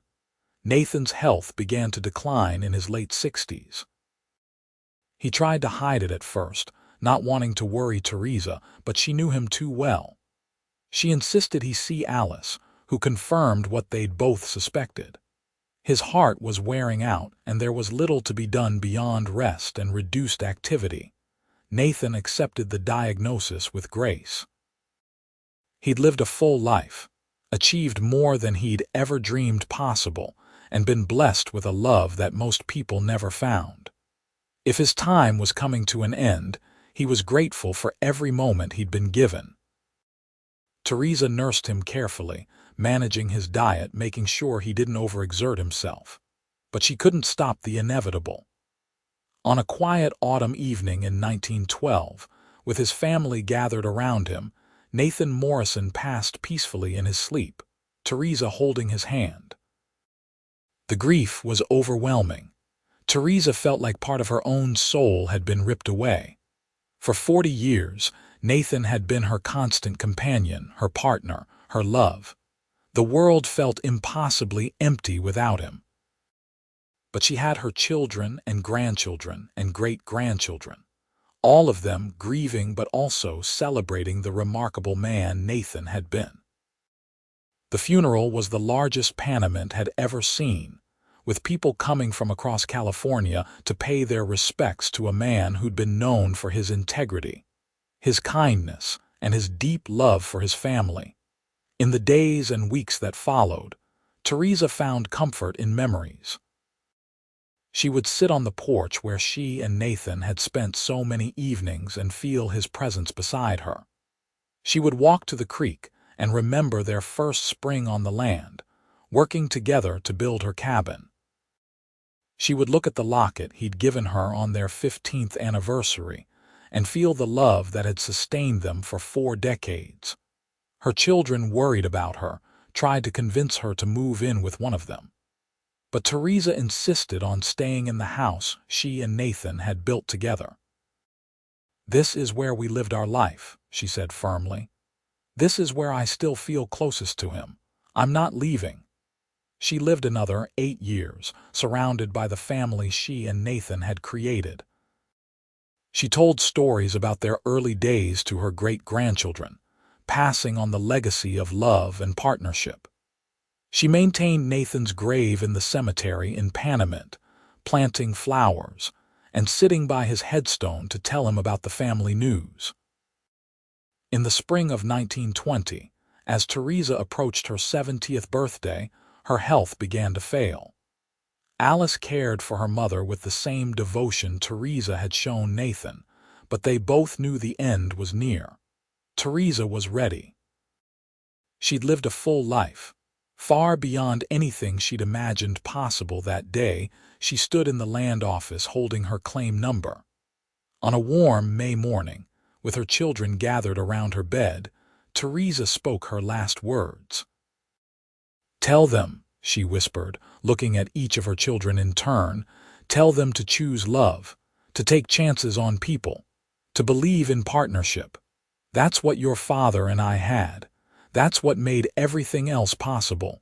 Nathan's health began to decline in his late 60s. He tried to hide it at first, not wanting to worry Theresa, but she knew him too well. She insisted he see Alice, who confirmed what they'd both suspected. His heart was wearing out, and there was little to be done beyond rest and reduced activity. Nathan accepted the diagnosis with grace. He'd lived a full life, achieved more than he'd ever dreamed possible, and been blessed with a love that most people never found. If his time was coming to an end, he was grateful for every moment he'd been given. Theresa nursed him carefully, managing his diet, making sure he didn't overexert himself. But she couldn't stop the inevitable. On a quiet autumn evening in 1912, with his family gathered around him, Nathan Morrison passed peacefully in his sleep, Theresa holding his hand. The grief was overwhelming. Theresa felt like part of her own soul had been ripped away. For 40 years, Nathan had been her constant companion, her partner, her love. The world felt impossibly empty without him. But she had her children and grandchildren and great-grandchildren, all of them grieving but also celebrating the remarkable man Nathan had been. The funeral was the largest Panamint had ever seen, with people coming from across California to pay their respects to a man who'd been known for his integrity, his kindness, and his deep love for his family. In the days and weeks that followed, Theresa found comfort in memories. She would sit on the porch where she and Nathan had spent so many evenings and feel his presence beside her. She would walk to the creek and remember their first spring on the land, working together to build her cabin. She would look at the locket he'd given her on their 15th anniversary and feel the love that had sustained them for 4 decades. Her children worried about her, tried to convince her to move in with one of them. But Theresa insisted on staying in the house she and Nathan had built together. "This is where we lived our life," she said firmly. "This is where I still feel closest to him. I'm not leaving." She lived another 8 years, surrounded by the family she and Nathan had created. She told stories about their early days to her great-grandchildren, passing on the legacy of love and partnership. She maintained Nathan's grave in the cemetery in Panamint, planting flowers, and sitting by his headstone to tell him about the family news. In the spring of 1920, as Theresa approached her 70th birthday, her health began to fail. Alice cared for her mother with the same devotion Theresa had shown Nathan, but they both knew the end was near. Theresa was ready. She'd lived a full life. Far beyond anything she'd imagined possible that day, she stood in the land office holding her claim number. On a warm May morning, with her children gathered around her bed, Theresa spoke her last words. "Tell them," she whispered, looking at each of her children in turn, "tell them to choose love, to take chances on people, to believe in partnership. That's what your father and I had. That's what made everything else possible."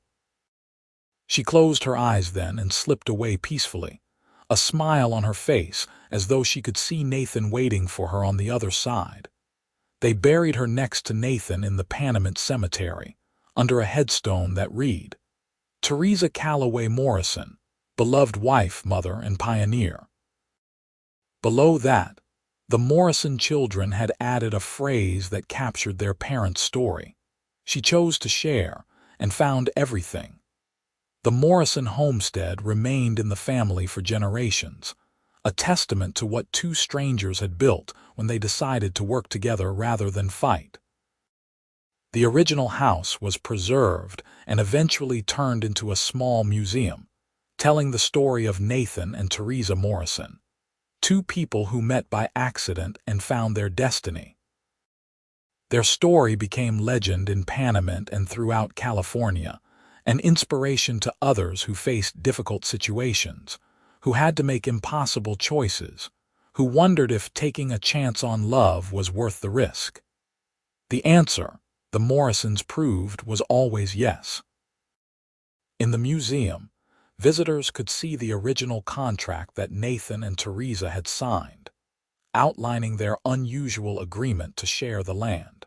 She closed her eyes then and slipped away peacefully, a smile on her face as though she could see Nathan waiting for her on the other side. They buried her next to Nathan in the Panamint cemetery, under a headstone that read, "Theresa Calloway Morrison, beloved wife, mother, and pioneer." Below that, the Morrison children had added a phrase that captured their parents' story. She chose to share and found everything. The Morrison homestead remained in the family for generations, a testament to what 2 strangers had built when they decided to work together rather than fight. The original house was preserved and eventually turned into a small museum, telling the story of Nathan and Theresa Morrison, 2 people who met by accident and found their destiny. Their story became legend in Panamint and throughout California, an inspiration to others who faced difficult situations, who had to make impossible choices, who wondered if taking a chance on love was worth the risk. The answer, the Morrisons proved, was always yes. In the museum, visitors could see the original contract that Nathan and Theresa had signed, outlining their unusual agreement to share the land.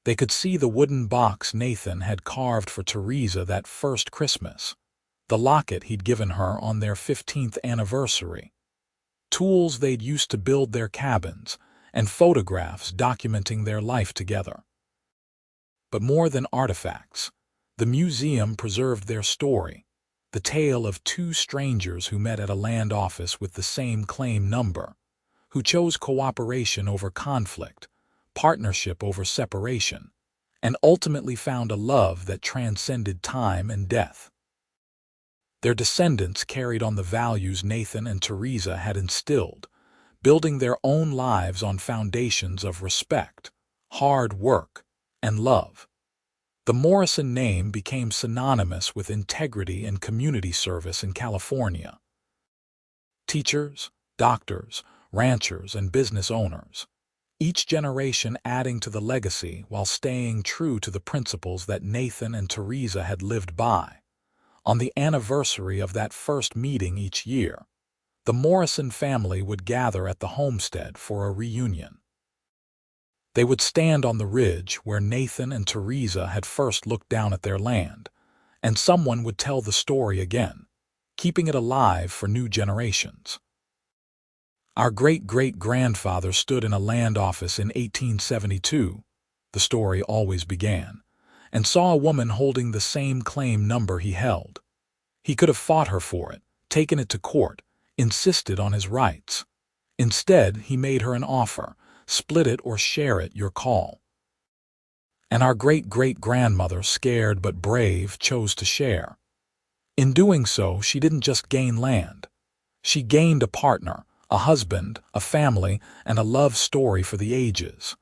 They could see the wooden box Nathan had carved for Theresa that first Christmas, the locket he'd given her on their 15th anniversary, tools they'd used to build their cabins, and photographs documenting their life together. But more than artifacts, the museum preserved their story, the tale of two strangers who met at a land office with the same claim number, who chose cooperation over conflict, partnership over separation, and ultimately found a love that transcended time and death. Their descendants carried on the values Nathan and Theresa had instilled, building their own lives on foundations of respect, hard work, and love. The Morrison name became synonymous with integrity and community service in California. Teachers, doctors, ranchers, and business owners, each generation adding to the legacy while staying true to the principles that Nathan and Theresa had lived by. On the anniversary of that first meeting each year, the Morrison family would gather at the homestead for a reunion. They would stand on the ridge where Nathan and Theresa had first looked down at their land, and someone would tell the story again, keeping it alive for new generations. Our great-great-grandfather stood in a land office in 1872, the story always began, and saw a woman holding the same claim number he held. He could have fought her for it, taken it to court, insisted on his rights. Instead, he made her an offer: split it or share it, your call. And our great-great-grandmother, scared but brave, chose to share. In doing so, she didn't just gain land. She gained a partner, a husband, a family, and a love story for the ages.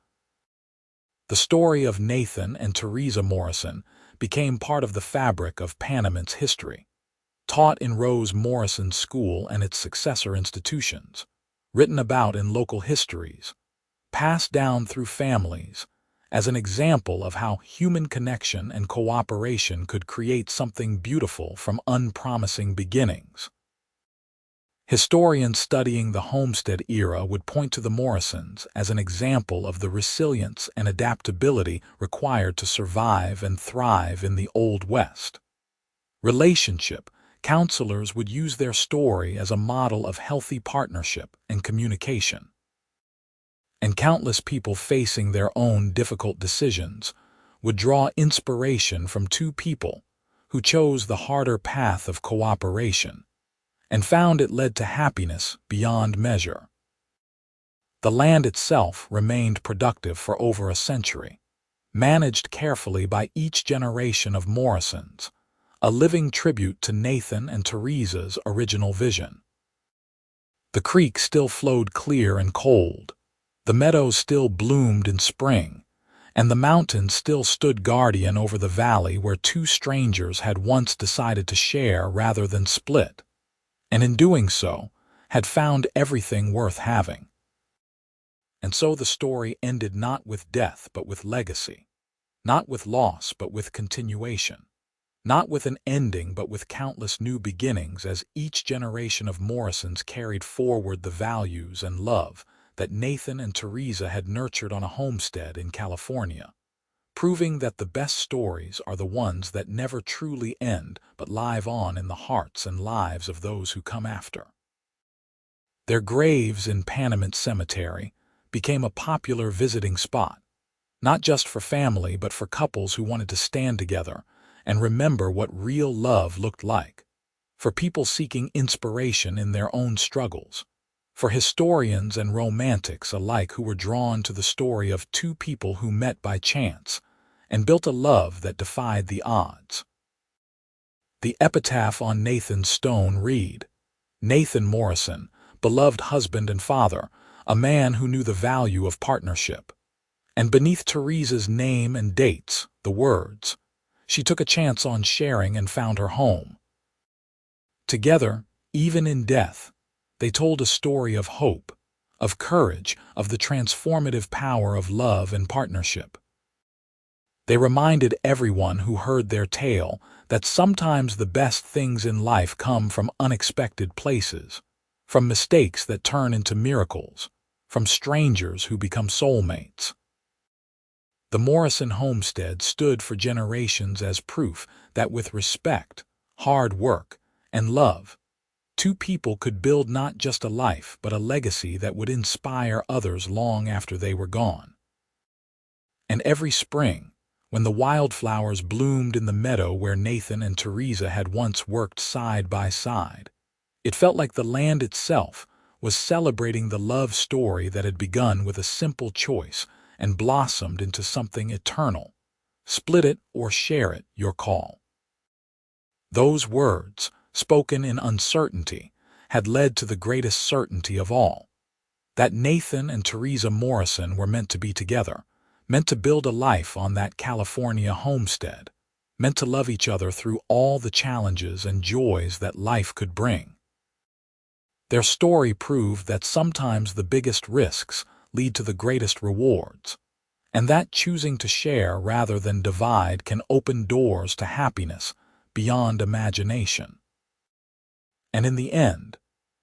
The story of Nathan and Theresa Morrison became part of the fabric of Panamint's history, taught in Rose Morrison's school and its successor institutions, written about in local histories, passed down through families, as an example of how human connection and cooperation could create something beautiful from unpromising beginnings. Historians studying the Homestead era would point to the Morrisons as an example of the resilience and adaptability required to survive and thrive in the Old West. Relationship counselors would use their story as a model of healthy partnership and communication. And countless people facing their own difficult decisions would draw inspiration from two people who chose the harder path of cooperation and found it led to happiness beyond measure. The land itself remained productive for over a century, managed carefully by each generation of Morrisons, a living tribute to Nathan and Theresa's original vision. The creek still flowed clear and cold, the meadows still bloomed in spring, and the mountains still stood guardian over the valley where two strangers had once decided to share rather than split, and in doing so, had found everything worth having. And so the story ended not with death but with legacy, not with loss but with continuation, not with an ending but with countless new beginnings as each generation of Morrisons carried forward the values and love that Nathan and Theresa had nurtured on a homestead in California, proving that the best stories are the ones that never truly end but live on in the hearts and lives of those who come after. Their graves in Panamint Cemetery became a popular visiting spot, not just for family but for couples who wanted to stand together and remember what real love looked like, for people seeking inspiration in their own struggles, for historians and romantics alike who were drawn to the story of two people who met by chance and built a love that defied the odds. The epitaph on Nathan's stone read, "Nathan Morrison, beloved husband and father, a man who knew the value of partnership." And beneath Theresa's name and dates, the words, "She took a chance on sharing and found her home." Together, even in death, they told a story of hope, of courage, of the transformative power of love and partnership. They reminded everyone who heard their tale that sometimes the best things in life come from unexpected places, from mistakes that turn into miracles, from strangers who become soulmates. The Morrison homestead stood for generations as proof that with respect, hard work, and love, two people could build not just a life but a legacy that would inspire others long after they were gone. And every spring, when the wildflowers bloomed in the meadow where Nathan and Theresa had once worked side by side, it felt like the land itself was celebrating the love story that had begun with a simple choice and blossomed into something eternal. Split it or share it, your call. Those words, spoken in uncertainty, had led to the greatest certainty of all, that Nathan and Theresa Morrison were meant to be together, meant to build a life on that California homestead, meant to love each other through all the challenges and joys that life could bring. Their story proved that sometimes the biggest risks lead to the greatest rewards, and that choosing to share rather than divide can open doors to happiness beyond imagination. And in the end,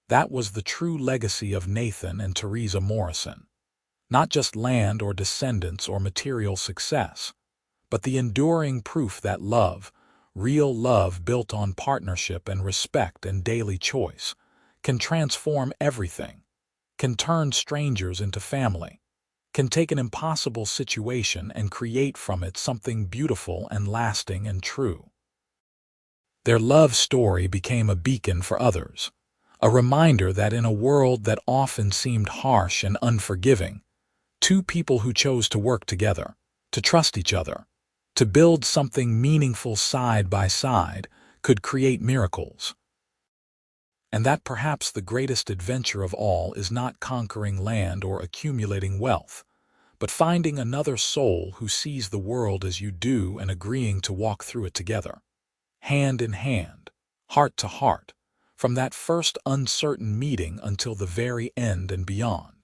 that was the true legacy of Nathan and Theresa Morrison. Not just land or descendants or material success, but the enduring proof that love, real love built on partnership and respect and daily choice, can transform everything, can turn strangers into family, can take an impossible situation and create from it something beautiful and lasting and true. Their love story became a beacon for others, a reminder that in a world that often seemed harsh and unforgiving, two people who chose to work together, to trust each other, to build something meaningful side by side, could create miracles. And that perhaps the greatest adventure of all is not conquering land or accumulating wealth, but finding another soul who sees the world as you do and agreeing to walk through it together, hand in hand, heart to heart, from that first uncertain meeting until the very end and beyond.